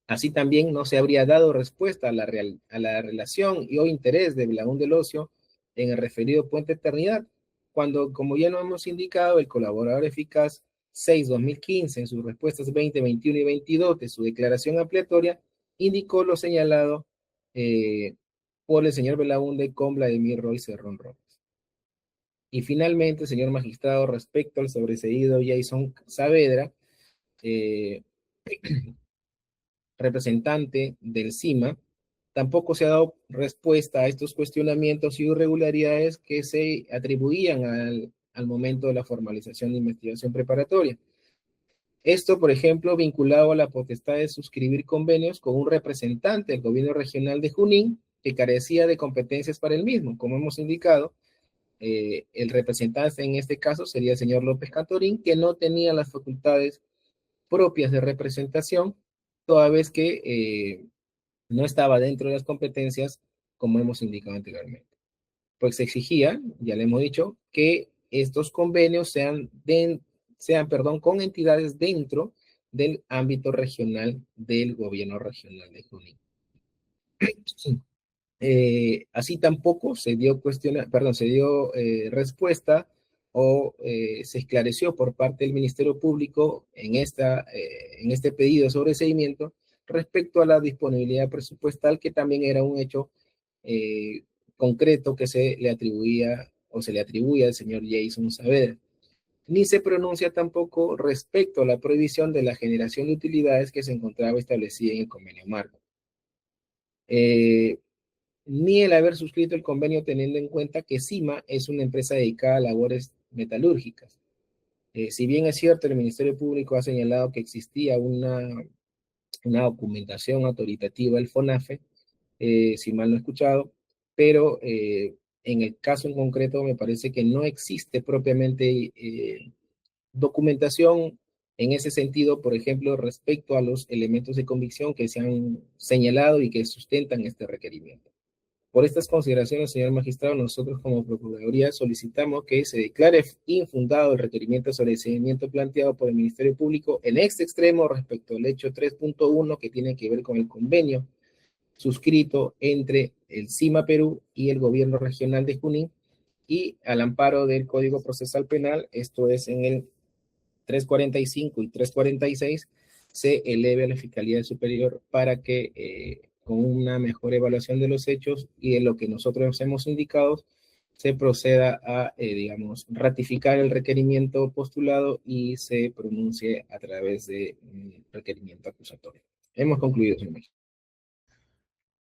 Así también no se habría dado respuesta a la relación y o interés de Belaúnde del Ocio en el referido Puente Eternidad, cuando, como ya lo hemos indicado, el colaborador eficaz 6-2015, en sus respuestas 20, 21 y 22 de su declaración ampliatoria, indicó lo señalado por el señor Belaúnde con Vladimir Roy Cerrón Robles. Y finalmente, señor magistrado, respecto al sobreseído Jason Saavedra, representante del CIMA, tampoco se ha dado respuesta a estos cuestionamientos y irregularidades que se atribuían al momento de la formalización de investigación preparatoria. Esto, por ejemplo, vinculado a la potestad de suscribir convenios con un representante del gobierno regional de Junín que carecía de competencias para el mismo. Como hemos indicado, el representante en este caso sería el señor López Cantorín, que no tenía las facultades propias de representación, toda vez que no estaba dentro de las competencias, como hemos indicado anteriormente. Pues se exigía, ya le hemos dicho, que estos convenios sean con entidades dentro del ámbito regional del gobierno regional de Junín. Así tampoco se dio respuesta o se esclareció por parte del Ministerio Público en este pedido de sobreseimiento respecto a la disponibilidad presupuestal, que también era un hecho concreto que se le atribuye al señor Jason Saavedra. Ni se pronuncia tampoco respecto a la prohibición de la generación de utilidades que se encontraba establecida en el convenio marco. Ni el haber suscrito el convenio teniendo en cuenta que CIMA es una empresa dedicada a labores metalúrgicas. Si bien es cierto, el Ministerio Público ha señalado que existía una documentación autoritativa del FONAFE, si mal no he escuchado, pero en el caso en concreto me parece que no existe propiamente documentación en ese sentido, por ejemplo, respecto a los elementos de convicción que se han señalado y que sustentan este requerimiento. Por estas consideraciones, señor magistrado, nosotros como Procuraduría solicitamos que se declare infundado el requerimiento de sobreseimiento planteado por el Ministerio Público en este extremo respecto al hecho 3.1 que tiene que ver con el convenio suscrito entre el CIMA Perú y el gobierno regional de Junín, y al amparo del Código Procesal Penal, esto es en el 345 y 346, se eleve a la Fiscalía Superior para que con una mejor evaluación de los hechos y de lo que nosotros hemos indicado, se proceda a, digamos, ratificar el requerimiento postulado y se pronuncie a través de un requerimiento acusatorio. Hemos concluido, señor magistrado.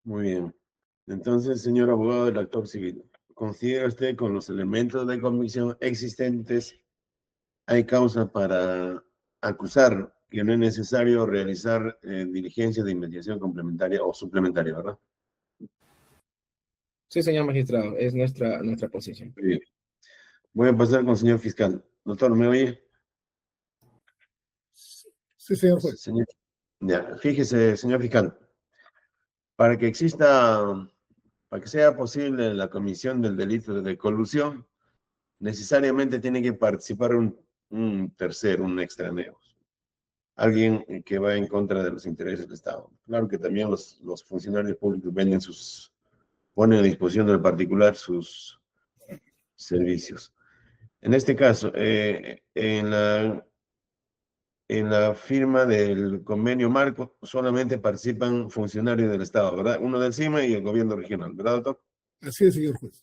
Muy bien. Entonces, señor abogado del actor civil, ¿considera usted con los elementos de convicción existentes hay causa para acusar que no es necesario realizar diligencias de investigación complementaria o suplementaria, ¿verdad? Sí, señor magistrado, es nuestra posición. Muy bien. Voy a pasar con el señor fiscal. Doctor, ¿me oye? Sí, señor juez. Señor, ya, fíjese, señor fiscal, para que sea posible la comisión del delito de colusión, necesariamente tiene que participar un tercero, un extranjero, alguien que va en contra de los intereses del Estado. Claro que también los funcionarios públicos ponen a disposición del particular sus servicios. En este caso, en la firma del convenio marco solamente participan funcionarios del Estado, ¿verdad? Uno del CIMA y el gobierno regional, ¿verdad, doctor? Así es, señor juez.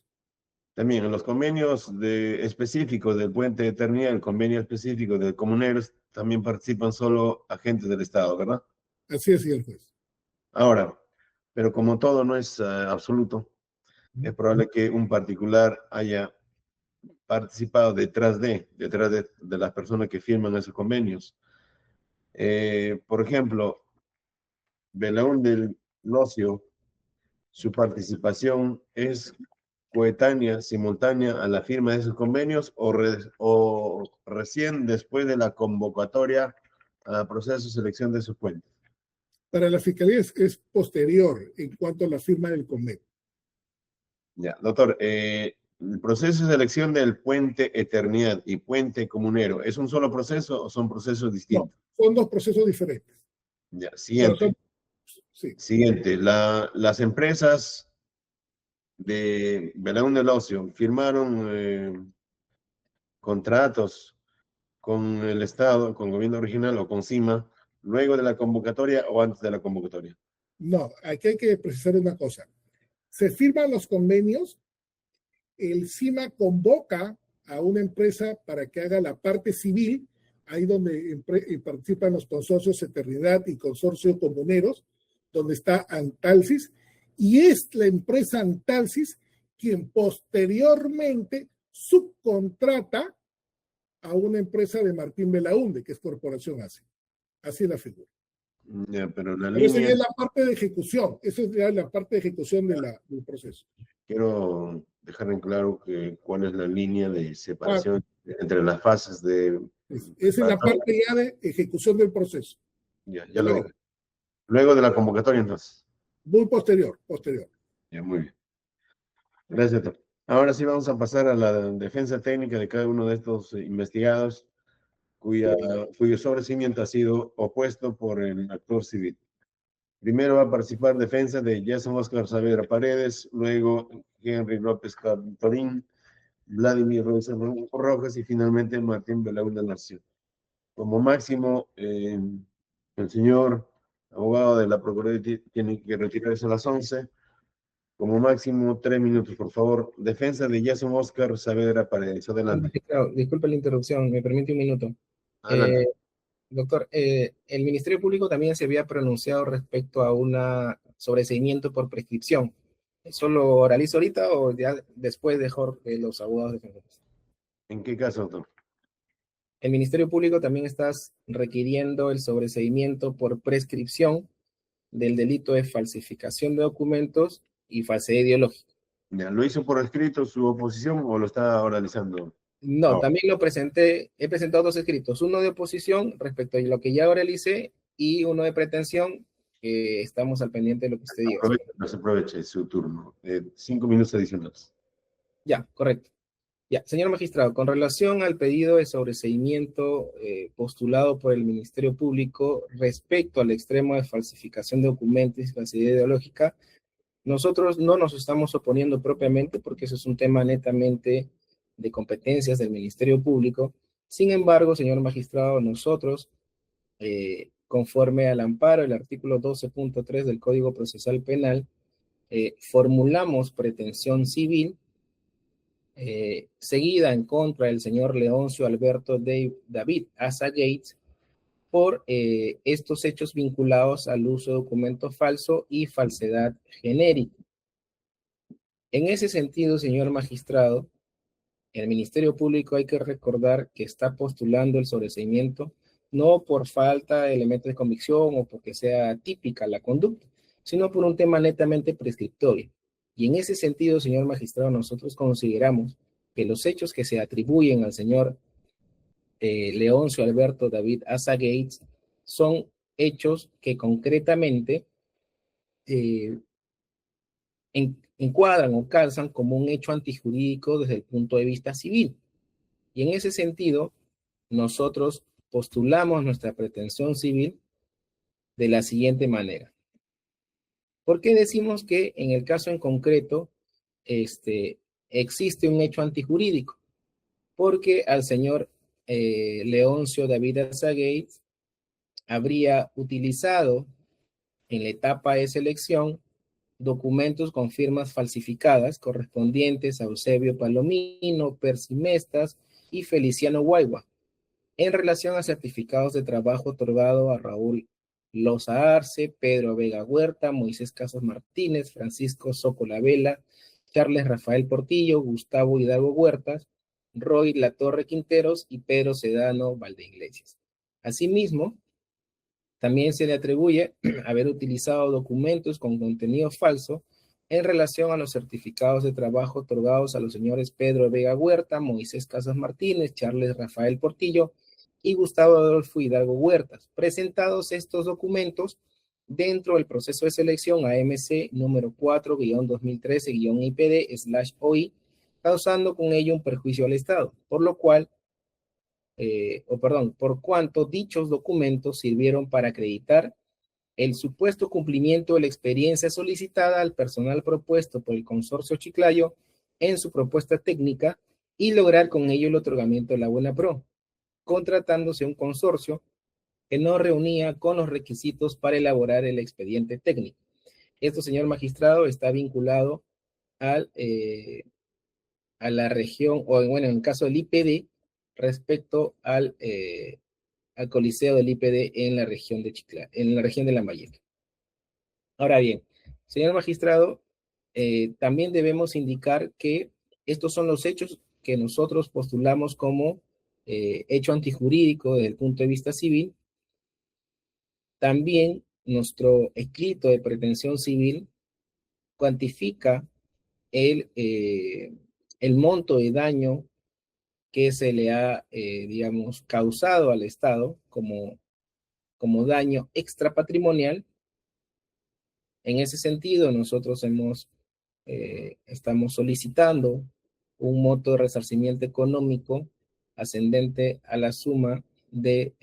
También en los convenios específicos del Puente de Eternidad, el convenio específico de comuneros, también participan solo agentes del Estado, ¿verdad? Así es, señor juez. Ahora, pero como todo no es absoluto, es probable que un particular haya participado detrás de las personas que firman esos convenios. Por ejemplo, Belaúnde del Ocio su participación es coetánea, simultánea a la firma de esos convenios o recién después de la convocatoria al proceso de selección de sus cuentas. Para la Fiscalía es posterior en cuanto a la firma del convenio. Ya, doctor, el proceso de selección del puente Eternidad y puente Comunero, ¿es un solo proceso o son procesos distintos? No, son dos procesos diferentes. Ya, siguiente. Sí. Siguiente, las empresas de Belaún del Ocio firmaron contratos con el Estado, con el gobierno regional o con CIMA, luego de la convocatoria o antes de la convocatoria. No, aquí hay que precisar una cosa. Se firman los convenios, el CIMA convoca a una empresa para que haga la parte civil, ahí donde participan los consorcios Eternidad y Consorcio Comuneros, donde está Antalsis, y es la empresa Antalsis quien posteriormente subcontrata a una empresa de Martín Belaúnde, que es Corporación ACE. Así es la figura. Ya, pero la Pero esa ya línea, es la parte de ejecución, esa es ya la parte de ejecución del proceso. quiero dejar en claro cuál es la línea de separación entre las fases de... Esa es la parte ya de ejecución del proceso. Ya lo dije. Luego de la convocatoria, entonces. Muy posterior. Ya, muy bien. Gracias, doctor. Ahora sí vamos a pasar a la defensa técnica de cada uno de estos investigados cuyo sobreseimiento ha sido opuesto por el actor civil. Primero va a participar defensa de Jason Oscar Saavedra Paredes, luego Henry López Cantorín, Vladimir Rojas y finalmente Martín Belaúnde Nación. Como máximo, el señor abogado de la Procuraduría tiene que retirarse a las 11. Como máximo 3 minutos, por favor. Defensa de Jason Oscar Saavedra Paredes. Adelante. Disculpe la interrupción, me permite un minuto. Adelante. Doctor, el Ministerio Público también se había pronunciado respecto a un sobreseimiento por prescripción. ¿Eso lo oralizo ahorita o ya después de los abogados defensores? ¿En qué caso, doctor? El Ministerio Público también está requiriendo el sobreseimiento por prescripción del delito de falsificación de documentos y falsedad ideológica. Ya, ¿lo hizo por escrito su oposición o lo está oralizando? No, No. también he presentado dos escritos, uno de oposición respecto a lo que ya oralicé y uno de pretensión, que estamos al pendiente de lo que usted diga. Aproveche su turno. 5 minutos adicionales. Ya, correcto. Ya, señor magistrado, con relación al pedido de sobreseimiento postulado por el Ministerio Público respecto al extremo de falsificación de documentos y falsedad ideológica, nosotros no nos estamos oponiendo propiamente porque eso es un tema netamente de competencias del Ministerio Público. Sin embargo, señor magistrado, nosotros, conforme al amparo del artículo 12.3 del Código Procesal Penal, formulamos pretensión civil seguida en contra del señor Leoncio Alberto David Asa Gates por estos hechos vinculados al uso de documento falso y falsedad genérica. En ese sentido, señor magistrado, el Ministerio Público hay que recordar que está postulando el sobreseimiento no por falta de elementos de convicción o porque sea típica la conducta, sino por un tema netamente prescriptorio. Y en ese sentido, señor magistrado, nosotros consideramos que los hechos que se atribuyen al señor Leoncio Alberto David Asa Gates son hechos que concretamente encuadran o calzan como un hecho antijurídico desde el punto de vista civil. Y en ese sentido, nosotros postulamos nuestra pretensión civil de la siguiente manera. ¿Por qué decimos que en el caso en concreto existe un hecho antijurídico? Porque al señor Leoncio David Asa Gates habría utilizado en la etapa de selección documentos con firmas falsificadas correspondientes a Eusebio Palomino, Percy Mestas y Feliciano Guaigua, en relación a certificados de trabajo otorgado a Raúl Loza Arce, Pedro Vega Huerta, Moisés Casas Martínez, Francisco Zócola Vela, Charles Rafael Portillo, Gustavo Hidalgo Huertas, Roy Latorre Quinteros y Pedro Sedano Valdeiglesias. Asimismo, también se le atribuye haber utilizado documentos con contenido falso en relación a los certificados de trabajo otorgados a los señores Pedro Vega Huerta, Moisés Casas Martínez, Charles Rafael Portillo y Gustavo Adolfo Hidalgo Huertas, presentados estos documentos dentro del proceso de selección AMC número 4-2013-IPD/OI, causando con ello un perjuicio al Estado, por lo cual, por cuanto dichos documentos sirvieron para acreditar el supuesto cumplimiento de la experiencia solicitada al personal propuesto por el consorcio Chiclayo en su propuesta técnica y lograr con ello el otorgamiento de la buena pro, contratándose un consorcio que no reunía con los requisitos para elaborar el expediente técnico. Esto, señor magistrado, está vinculado a la región, o bueno, en el caso del IPD, respecto al coliseo del IPD en la región de Chiclayo, en la región de Lambayeque. Ahora bien, señor magistrado, también debemos indicar que estos son los hechos que nosotros postulamos como hecho antijurídico desde el punto de vista civil. También nuestro escrito de pretensión civil cuantifica el monto de daño que se le ha, digamos, causado al Estado como daño extrapatrimonial. En ese sentido, nosotros estamos solicitando un monto de resarcimiento económico ascendente a la suma de,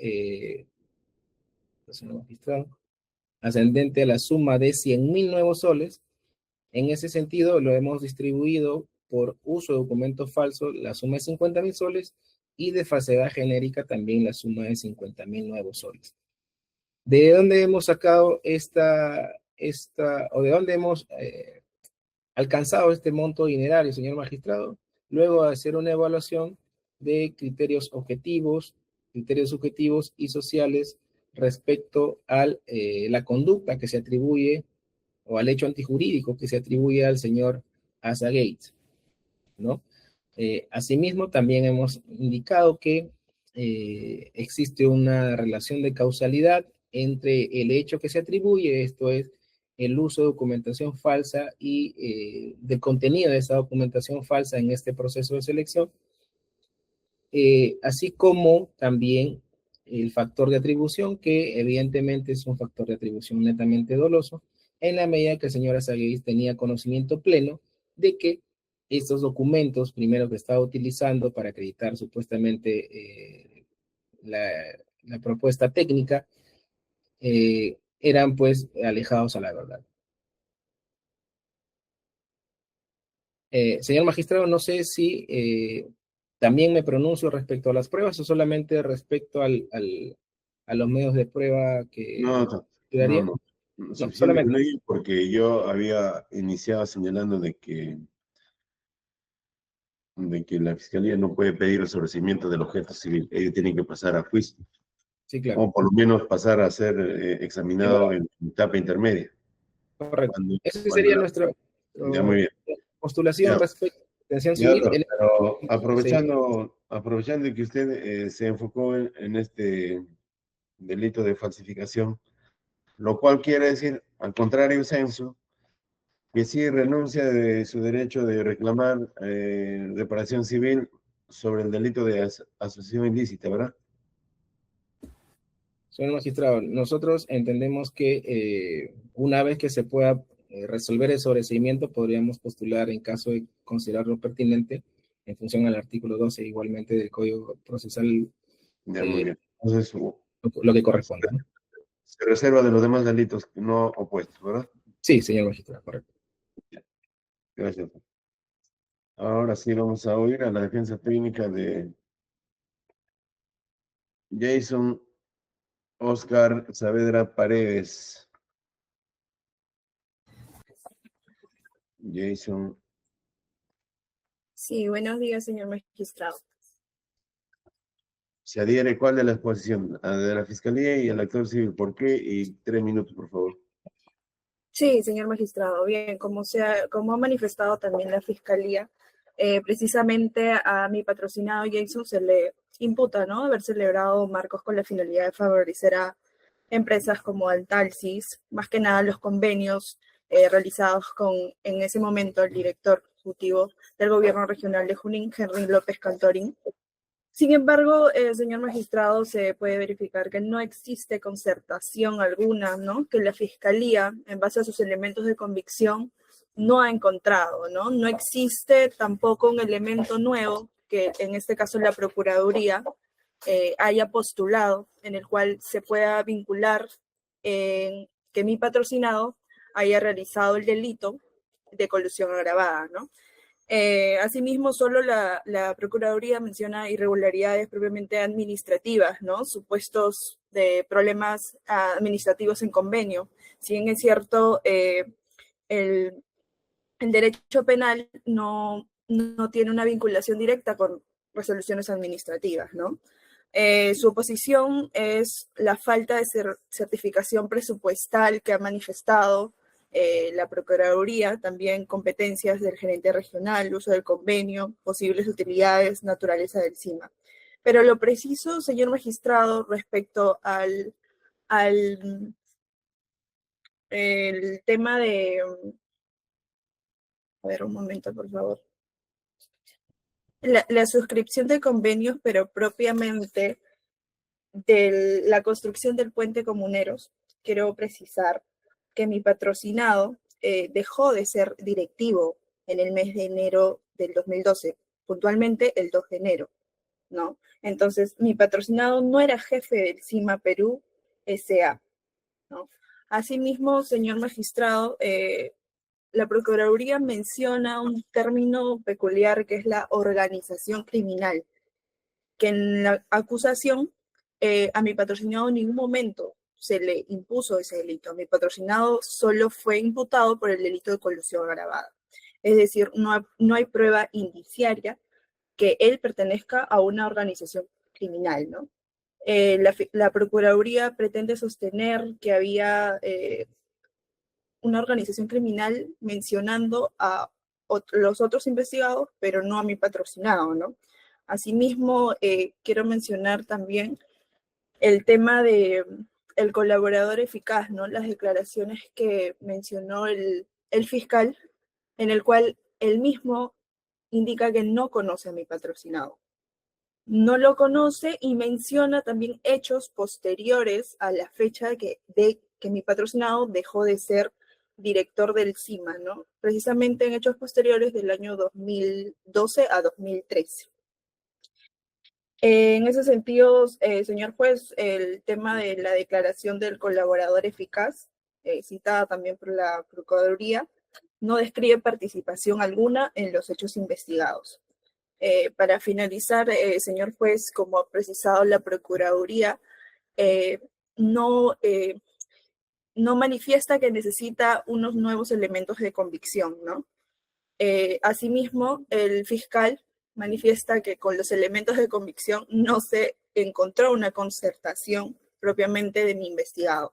ascendente a la suma de 100.000 nuevos soles. En ese sentido, lo hemos distribuido por uso de documentos falsos, la suma de 50.000 soles, y de falsedad genérica también la suma de 50.000 nuevos soles. ¿De dónde hemos sacado o de dónde hemos alcanzado este monto dinerario, señor magistrado? Luego de hacer una evaluación de criterios objetivos, criterios subjetivos y sociales respecto a la conducta que se atribuye o al hecho antijurídico que se atribuye al señor Asa Gates, ¿no? Asimismo, también hemos indicado que existe una relación de causalidad entre el hecho que se atribuye, esto es, el uso de documentación falsa y del contenido de esa documentación falsa en este proceso de selección, así como también el factor de atribución, que evidentemente es un factor de atribución netamente doloso, en la medida que el señor Azaguiz tenía conocimiento pleno de que estos documentos, primero que estaba utilizando para acreditar supuestamente la propuesta técnica, eran pues alejados a la verdad. Señor magistrado, no sé si también me pronuncio respecto a las pruebas o solamente respecto a los medios de prueba que daría. No. No, Suficiente con solamente. ello porque yo había iniciado señalando de que la Fiscalía no puede pedir el sobreseimiento del objeto civil. Ellos tienen que pasar a juicio. Sí, claro. O por lo menos pasar a ser examinado en etapa intermedia. Correcto. Esa sería nuestra Ya, muy bien. postulación Ya. respecto a la detención Ya, civil. pero aprovechando que usted se enfocó en este delito de falsificación, lo cual quiere decir, al contrario, Censo, que sí renuncia de su derecho de reclamar reparación civil sobre el delito de asociación ilícita, ¿verdad? Señor magistrado, nosotros entendemos que una vez que se pueda resolver el sobreseimiento, podríamos postular en caso de considerarlo pertinente, en función al artículo 12 igualmente del Código Procesal, Ya, muy bien. Entonces, lo que corresponda, ¿no? Se reserva de los demás delitos no opuestos, ¿verdad? Sí, señor magistrado, correcto. Gracias. Ahora sí vamos a oír a la defensa técnica de Jason Oscar Saavedra Paredes. Jason. Sí, buenos días, señor magistrado. ¿Se adhiere cuál de la exposición? ¿A de la Fiscalía y el actor civil? ¿Por qué? Y 3 minutos, por favor. Sí, señor magistrado. Bien, como ha manifestado también la Fiscalía, precisamente a mi patrocinado Jason se le imputa, ¿no?, haber celebrado marcos con la finalidad de favorecer a empresas como Altalsis, más que nada los convenios realizados con, en ese momento, el director ejecutivo del gobierno regional de Junín, Henry López Cantorín. Sin embargo, señor magistrado, se puede verificar que no existe concertación alguna, ¿no? Que la Fiscalía, en base a sus elementos de convicción, no ha encontrado, ¿no? No existe tampoco un elemento nuevo que, en este caso, la Procuraduría haya postulado, en el cual se pueda vincular que mi patrocinado haya realizado el delito de colusión agravada, ¿no? Asimismo, solo la Procuraduría menciona irregularidades propiamente administrativas, ¿no? Supuestos de problemas administrativos en convenio. Si bien es cierto, el derecho penal no tiene una vinculación directa con resoluciones administrativas, ¿no? Su oposición es la falta de certificación presupuestal que ha manifestado la Procuraduría, también competencias del gerente regional, uso del convenio, posibles utilidades, naturaleza del CIMA. Pero lo preciso, señor magistrado, respecto al el tema de... A ver, un momento, por favor. La suscripción de convenios, pero propiamente de la construcción del puente Comuneros, quiero precisar que mi patrocinado dejó de ser directivo en el mes de enero del 2012, puntualmente el 2 de enero, ¿no? Entonces, mi patrocinado no era jefe del CIMA Perú S.A., ¿no? Asimismo, señor magistrado, la Procuraduría menciona un término peculiar que es la organización criminal, que en la acusación a mi patrocinado en ningún momento se le impuso ese delito. Mi patrocinado solo fue imputado por el delito de colusión agravada. Es decir, no hay prueba indiciaria que él pertenezca a una organización criminal, ¿no? La Procuraduría pretende sostener que había una organización criminal mencionando a los otros investigados, pero no a mi patrocinado, ¿no? Asimismo, quiero mencionar también el tema de el colaborador eficaz, ¿no? Las declaraciones que mencionó el fiscal, en el cual él mismo indica que no conoce a mi patrocinado. No lo conoce y menciona también hechos posteriores a la fecha de que mi patrocinado dejó de ser director del CIMA, ¿no? Precisamente en hechos posteriores del año 2012 a 2013. En ese sentido, señor juez, el tema de la declaración del colaborador eficaz, citada también por la Procuraduría, no describe participación alguna en los hechos investigados. Para finalizar, señor juez, como ha precisado la Procuraduría, no manifiesta que necesita unos nuevos elementos de convicción, ¿no? Asimismo, el fiscal manifiesta que con los elementos de convicción no se encontró una concertación propiamente de mi investigado.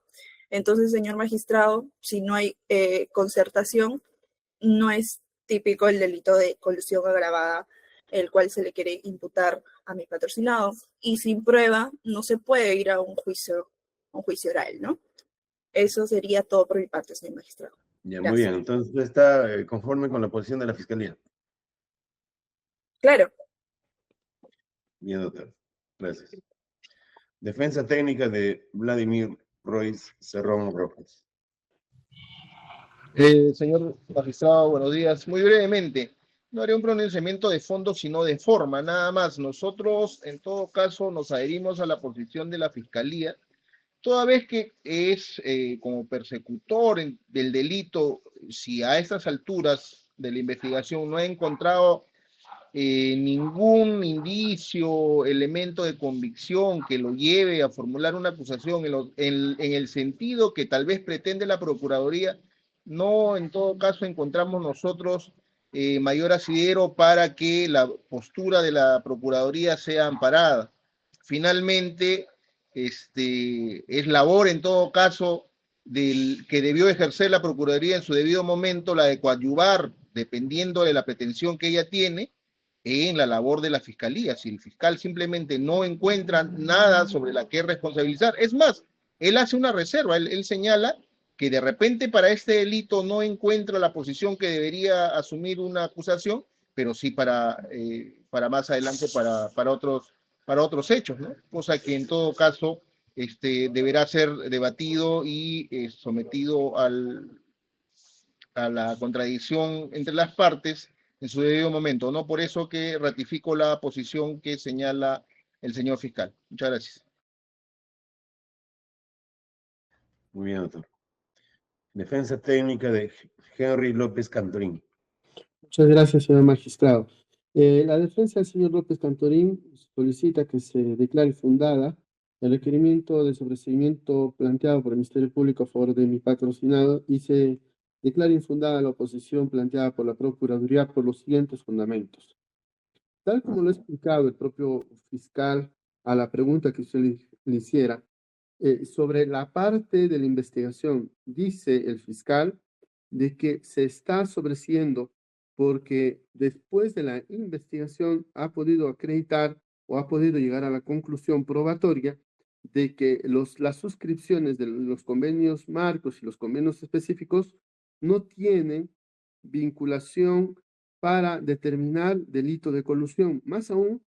Entonces, señor magistrado, si no hay concertación, no es típico el delito de colusión agravada, el cual se le quiere imputar a mi patrocinado, y sin prueba no se puede ir a un juicio oral, ¿no? Eso sería todo por mi parte, señor magistrado. Ya, muy bien. Entonces, ¿está conforme con la posición de la Fiscalía? Claro. Bien, doctor. Gracias. Defensa técnica de Vladimir Royce Cerrón Rojas. Señor magistrado, buenos días. Muy brevemente, no haré un pronunciamiento de fondo, sino de forma, nada más. Nosotros, en todo caso, nos adherimos a la posición de la Fiscalía, toda vez que es como persecutor del delito, si a estas alturas de la investigación no ha encontrado ningún indicio, elemento de convicción que lo lleve a formular una acusación en el sentido que tal vez pretende la Procuraduría, no en todo caso encontramos nosotros mayor asidero para que la postura de la Procuraduría sea amparada. Finalmente, es labor en todo caso que debió ejercer la Procuraduría en su debido momento, la de coadyuvar, dependiendo de la pretensión que ella tiene, en la labor de la Fiscalía. Si el fiscal simplemente no encuentra nada sobre la que responsabilizar, es más, él hace una reserva, él señala que de repente para este delito no encuentra la posición que debería asumir una acusación, pero sí para más adelante para otros hechos, ¿no? Cosa que en todo caso deberá ser debatido y sometido a la contradicción entre las partes en su debido momento, ¿no? Por eso que ratifico la posición que señala el señor fiscal. Muchas gracias. Muy bien, doctor. Defensa técnica de Henry López Cantorín. Muchas gracias, señor magistrado. La defensa del señor López Cantorín solicita que se declare fundada el requerimiento de sobreseimiento planteado por el Ministerio Público a favor de mi patrocinado y se declare infundada la oposición planteada por la Procuraduría por los siguientes fundamentos. Tal como lo ha explicado el propio fiscal a la pregunta que usted le hiciera, sobre la parte de la investigación, dice el fiscal de que se está sobreseendo porque después de la investigación ha podido acreditar o ha podido llegar a la conclusión probatoria de que las suscripciones de los convenios marcos y los convenios específicos no tienen vinculación para determinar delito de colusión. Más aún,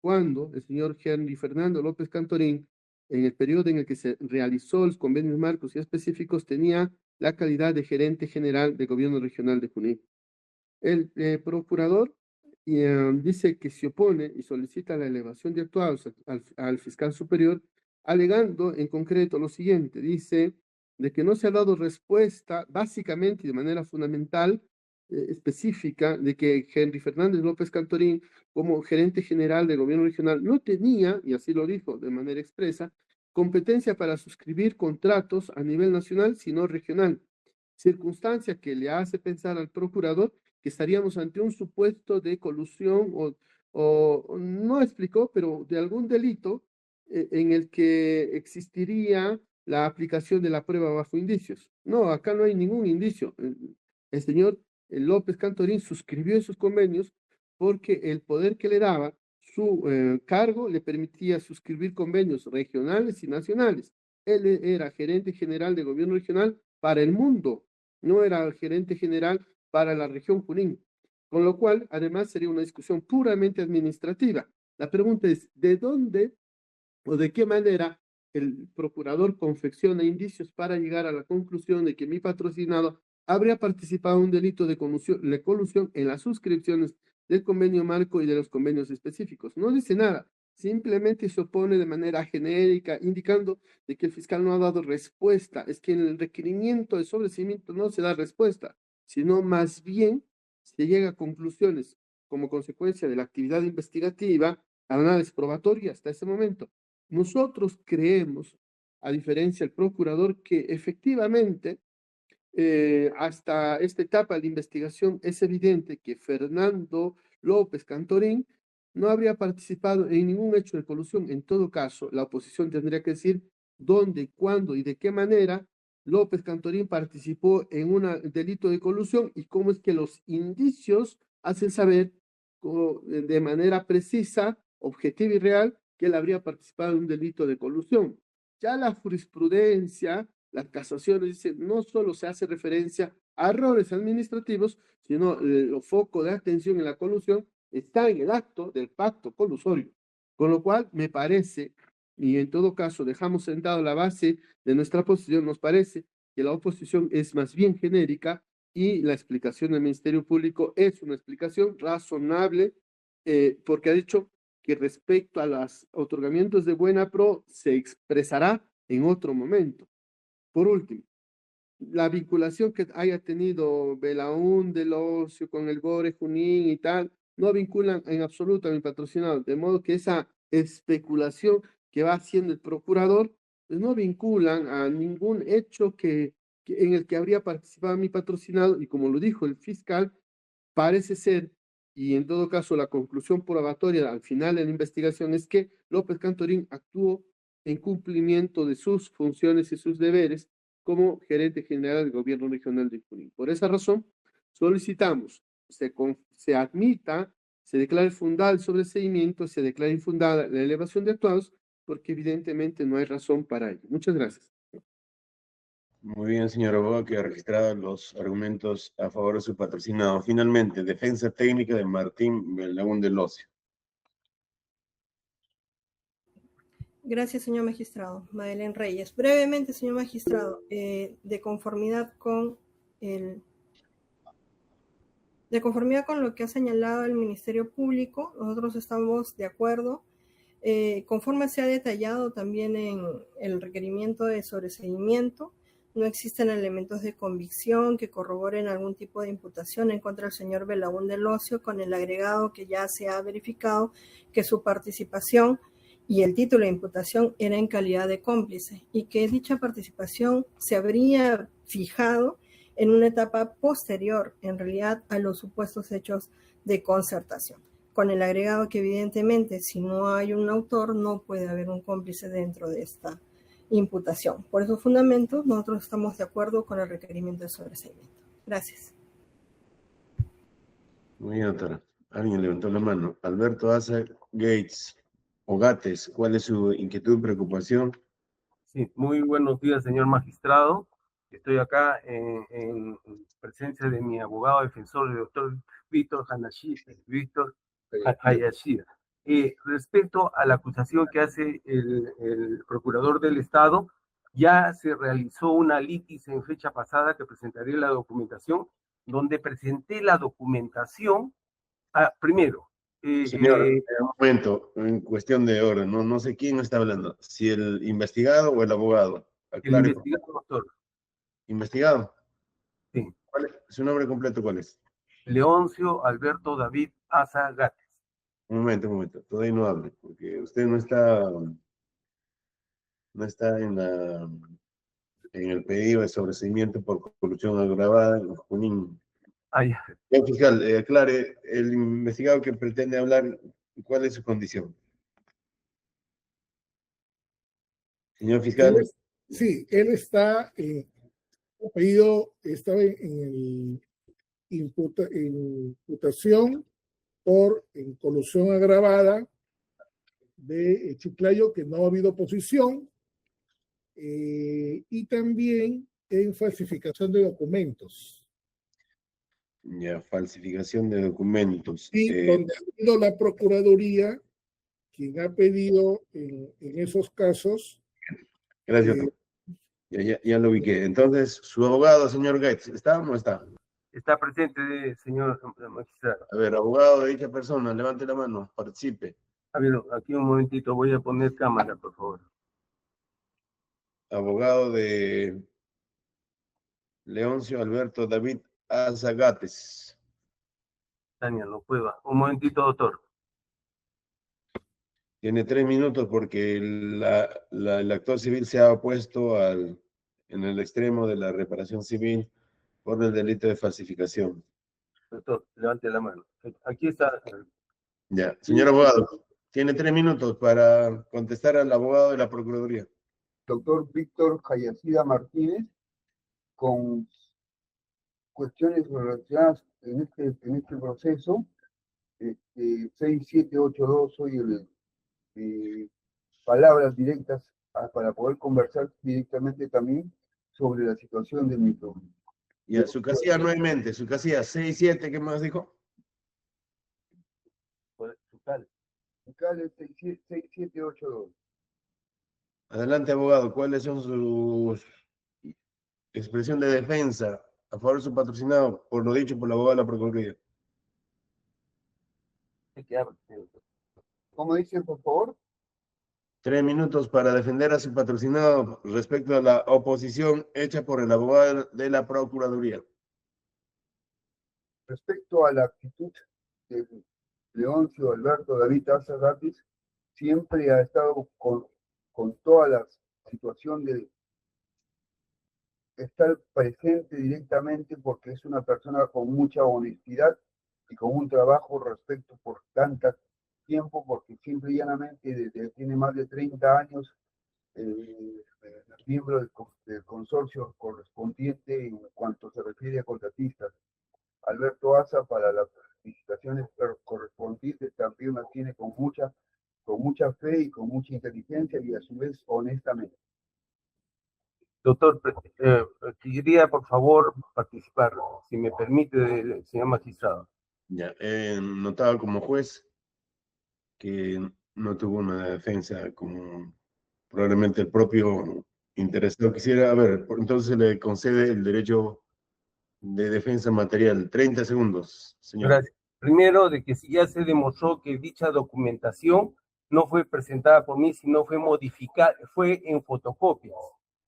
cuando el señor Henry Fernando López Cantorín, en el periodo en el que se realizó los convenios marcos y específicos, tenía la calidad de gerente general del gobierno regional de Junín. El procurador dice que se opone y solicita la elevación de actuados al fiscal superior, alegando en concreto lo siguiente: dice de que no se ha dado respuesta básicamente y de manera fundamental, específica, de que Henry Fernández López Cantorín, como gerente general del gobierno regional, no tenía, y así lo dijo de manera expresa, competencia para suscribir contratos a nivel nacional, sino regional, circunstancia que le hace pensar al procurador que estaríamos ante un supuesto de colusión o no explicó, pero de algún delito en el que existiría la aplicación de la prueba bajo indicios. No, acá no hay ningún indicio. El señor López Cantorín suscribió esos convenios porque el poder que le daba su cargo le permitía suscribir convenios regionales y nacionales. Él era gerente general de gobierno regional para el mundo, no era el gerente general para la región Junín, con lo cual además sería una discusión puramente administrativa. La pregunta es, ¿de dónde o de qué manera el procurador confecciona indicios para llegar a la conclusión de que mi patrocinado habría participado en un delito de colusión en las suscripciones del convenio marco y de los convenios específicos? No dice nada, simplemente se opone de manera genérica, indicando de que el fiscal no ha dado respuesta. Es que en el requerimiento de sobreseimiento no se da respuesta, sino más bien se llega a conclusiones como consecuencia de la actividad investigativa, análisis probatoria hasta ese momento. Nosotros creemos, a diferencia del procurador, que efectivamente hasta esta etapa de investigación es evidente que Fernando López Cantorín no habría participado en ningún hecho de colusión. En todo caso, la oposición tendría que decir dónde, cuándo y de qué manera López Cantorín participó en un delito de colusión y cómo es que los indicios hacen saber de manera precisa, objetiva y real que él habría participado en un delito de colusión. Ya la jurisprudencia, las casaciones dicen, no solo se hace referencia a errores administrativos, sino el foco de atención en la colusión está en el acto del pacto colusorio. Con lo cual, me parece, y en todo caso dejamos sentado la base de nuestra posición, nos parece que la oposición es más bien genérica y la explicación del Ministerio Público es una explicación razonable, porque ha dicho que respecto a los otorgamientos de buena pro se expresará en otro momento. Por último, la vinculación que haya tenido Belaún del Ocio con el Gore Junín y tal, no vinculan en absoluto a mi patrocinado, de modo que esa especulación que va haciendo el procurador, pues no vinculan a ningún hecho en el que habría participado mi patrocinado, y como lo dijo el fiscal, parece ser, y en todo caso la conclusión probatoria al final de la investigación es que López Cantorín actuó en cumplimiento de sus funciones y sus deberes como gerente general del gobierno regional de Junín. Por esa razón, solicitamos se admita, se declare fundada el sobreseimiento, se declare infundada la elevación de actuados, porque evidentemente no hay razón para ello. Muchas gracias. Muy bien, señor abogado, que ha registrado los argumentos a favor de su patrocinado. Finalmente, defensa técnica de Martín Belaún del Ocio. Gracias, señor magistrado. Madeleine Reyes. Brevemente, señor magistrado, de conformidad con lo que ha señalado el Ministerio Público, nosotros estamos de acuerdo. Conforme se ha detallado también en el requerimiento de sobreseimiento, no existen elementos de convicción que corroboren algún tipo de imputación en contra del señor Belaún del Ocio, con el agregado que ya se ha verificado que su participación y el título de imputación era en calidad de cómplice y que dicha participación se habría fijado en una etapa posterior, en realidad, a los supuestos hechos de concertación, con el agregado que evidentemente si no hay un autor no puede haber un cómplice dentro de esta imputación. Por esos fundamentos nosotros estamos de acuerdo con el requerimiento de sobreseimiento. Gracias. Muy bien, doctora. Alguien levantó la mano. Alberto Asa Gates o Gates, ¿cuál es su inquietud y preocupación? Sí, muy buenos días, señor magistrado. Estoy acá en presencia de mi abogado defensor, el doctor Víctor Hayashida. Respecto a la acusación que hace el procurador del Estado, ya se realizó una litis en fecha pasada que presentaré la documentación, donde presenté la documentación, primero. Señor, un momento, en cuestión de orden, no sé quién está hablando, si el investigado o el abogado. El investigado, doctor. ¿Investigado? Sí. ¿Cuál es? ¿Su nombre completo cuál es? Leoncio Alberto David Asa Gates. Un momento, todavía no hable, porque usted no está en el pedido de sobreseimiento por corrupción agravada en Junín. Señor fiscal, aclare, el investigado que pretende hablar, ¿cuál es su condición? Señor fiscal. Él está, pedido, estaba en imputación por colusión agravada de Chiclayo, que no ha habido oposición, y también en falsificación de documentos. Ya, falsificación de documentos. Y donde ha habido la Procuraduría, quien ha pedido en esos casos. Gracias. Ya lo ubiqué. Entonces, su abogado, señor Gates, ¿está o no está? Está presente, señor magistrado. A ver, abogado de dicha persona, levante la mano, participe. A ver, aquí un momentito, voy a poner cámara, por favor. Abogado de Leoncio Alberto David Azagates. Tania, no puedo. Un momentito, doctor. Tiene 3 minutos porque el actor civil se ha opuesto en el extremo de la reparación civil por el delito de falsificación. Doctor, levante la mano. Aquí está. Ya, señor abogado, tiene 3 minutos para contestar al abogado de la Procuraduría. Doctor Víctor Hayashida Martínez, con cuestiones relacionadas en este proceso, 6782, soy palabras directas para poder conversar directamente también sobre la situación de mi problema. Ya, su casilla nuevamente, su casilla 67, ¿qué más dijo? Su cal es 6782. Adelante, abogado, ¿cuáles son sus expresión de defensa a favor de su patrocinado por lo dicho por la abogada de la Procuraduría? ¿Cómo dicen, por favor? 3 minutos para defender a su patrocinado respecto a la oposición hecha por el abogado de la Procuraduría. Respecto a la actitud de Leoncio Alberto David Azagates, siempre ha estado con toda la situación de estar presente directamente, porque es una persona con mucha honestidad y con un trabajo respecto por tanto tiempo, porque simple y llanamente tiene más de 30 años miembro del consorcio correspondiente en cuanto se refiere a contratistas. Alberto Asa, para las licitaciones correspondientes, también las tiene con mucha fe y con mucha inteligencia y a su vez honestamente. Doctor, quería por favor participar, si me permite, señor magistrado. Ya, notaba como juez que no tuvo una defensa como probablemente el propio interesado quisiera. A ver, entonces se le concede el derecho de defensa material. 30 segundos, señor. Gracias. Primero, de que si ya se demostró que dicha documentación no fue presentada por mí, sino fue modificada, fue en fotocopias.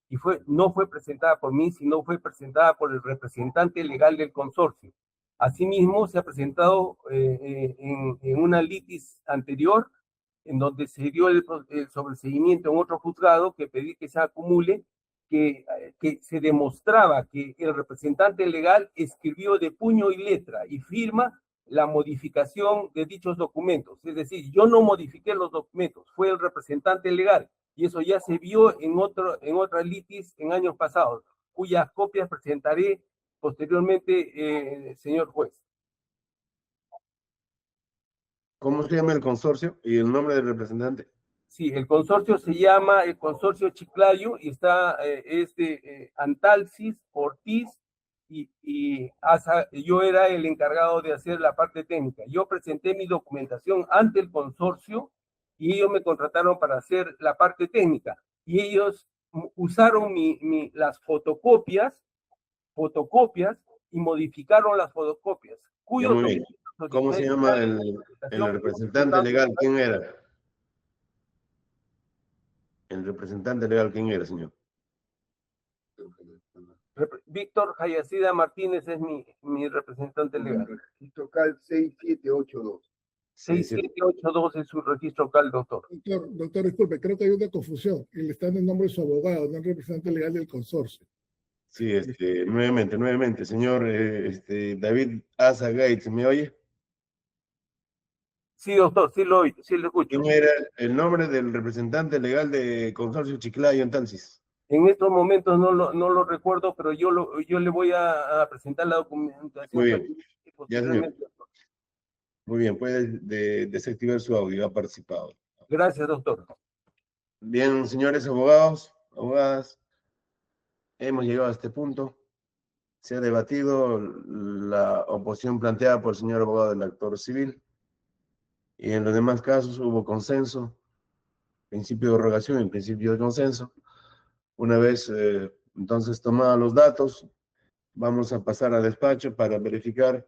Y no fue presentada por mí, sino fue presentada por el representante legal del consorcio. Asimismo, se ha presentado en una litis anterior, en donde se dio el sobreseimiento en otro juzgado, que pedí que se acumule, que se demostraba que el representante legal escribió de puño y letra y firma la modificación de dichos documentos. Es decir, yo no modifiqué los documentos, fue el representante legal. Y eso ya se vio en otra litis en años pasados, cuyas copias presentaré posteriormente, señor juez. ¿Cómo se llama el consorcio y el nombre del representante? Sí, el consorcio se llama el Consorcio Chiclayo y está Antalsis, Ortiz y Asa. Yo era el encargado de hacer la parte técnica. Yo presenté mi documentación ante el consorcio y ellos me contrataron para hacer la parte técnica. Y ellos usaron las fotocopias y modificaron las fotocopias. ¿Cómo se llama el representante legal? ¿Quién era? ¿El representante legal quién era, señor? Víctor Hayacida Martínez es mi representante legal. Registro CAL 6782. 6782 es su registro CAL, doctor. Doctor, disculpe, creo que hay una confusión. Él está en el nombre de su abogado, no el representante legal del consorcio. Sí, nuevamente, señor David Asa Gates, ¿me oye? Sí, doctor, sí lo escucho. ¿Quién era el nombre del representante legal de Consorcio Chiclayo entonces? En estos momentos no lo recuerdo, pero yo le voy a presentar la documentación. Muy bien, ya, señor. Muy bien, puede desactivar su audio, ha participado. Gracias, doctor. Bien, señores abogados, abogadas, hemos llegado a este punto. Se ha debatido la oposición planteada por el señor abogado del actor civil. Y en los demás casos hubo consenso, principio de rogación y principio de consenso. Una vez entonces tomados los datos, vamos a pasar al despacho para verificar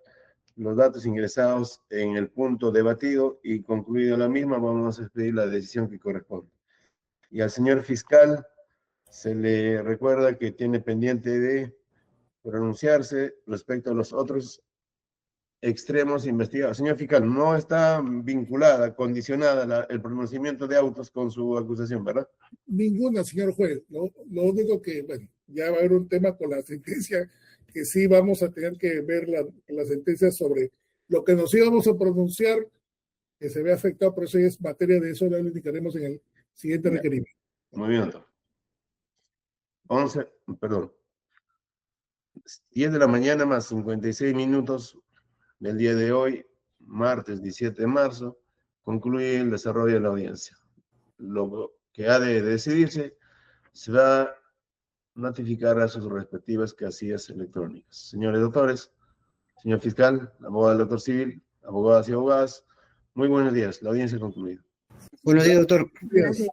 los datos ingresados en el punto debatido y concluido la misma, vamos a expedir la decisión que corresponde. Y al señor fiscal se le recuerda que tiene pendiente de pronunciarse respecto a los otros extremos investigados. Señor fiscal, no está vinculada, condicionada el pronunciamiento de autos con su acusación, ¿verdad? Ninguna, señor juez. Lo único que, bueno, ya va a haber un tema con la sentencia, que sí vamos a tener que ver la sentencia sobre lo que nos íbamos a pronunciar, que se ve afectado, por eso es materia de eso, lo indicaremos en el siguiente requerimiento. Muy bien, doctor. 10 de la mañana más 56 minutos del día de hoy, martes 17 de marzo, concluye el desarrollo de la audiencia. Lo que ha de decidirse se va a notificar a sus respectivas casillas electrónicas. Señores doctores, señor fiscal, abogado del doctor civil, abogadas y abogadas, muy buenos días. La audiencia concluida. Buenos días, doctor. Gracias.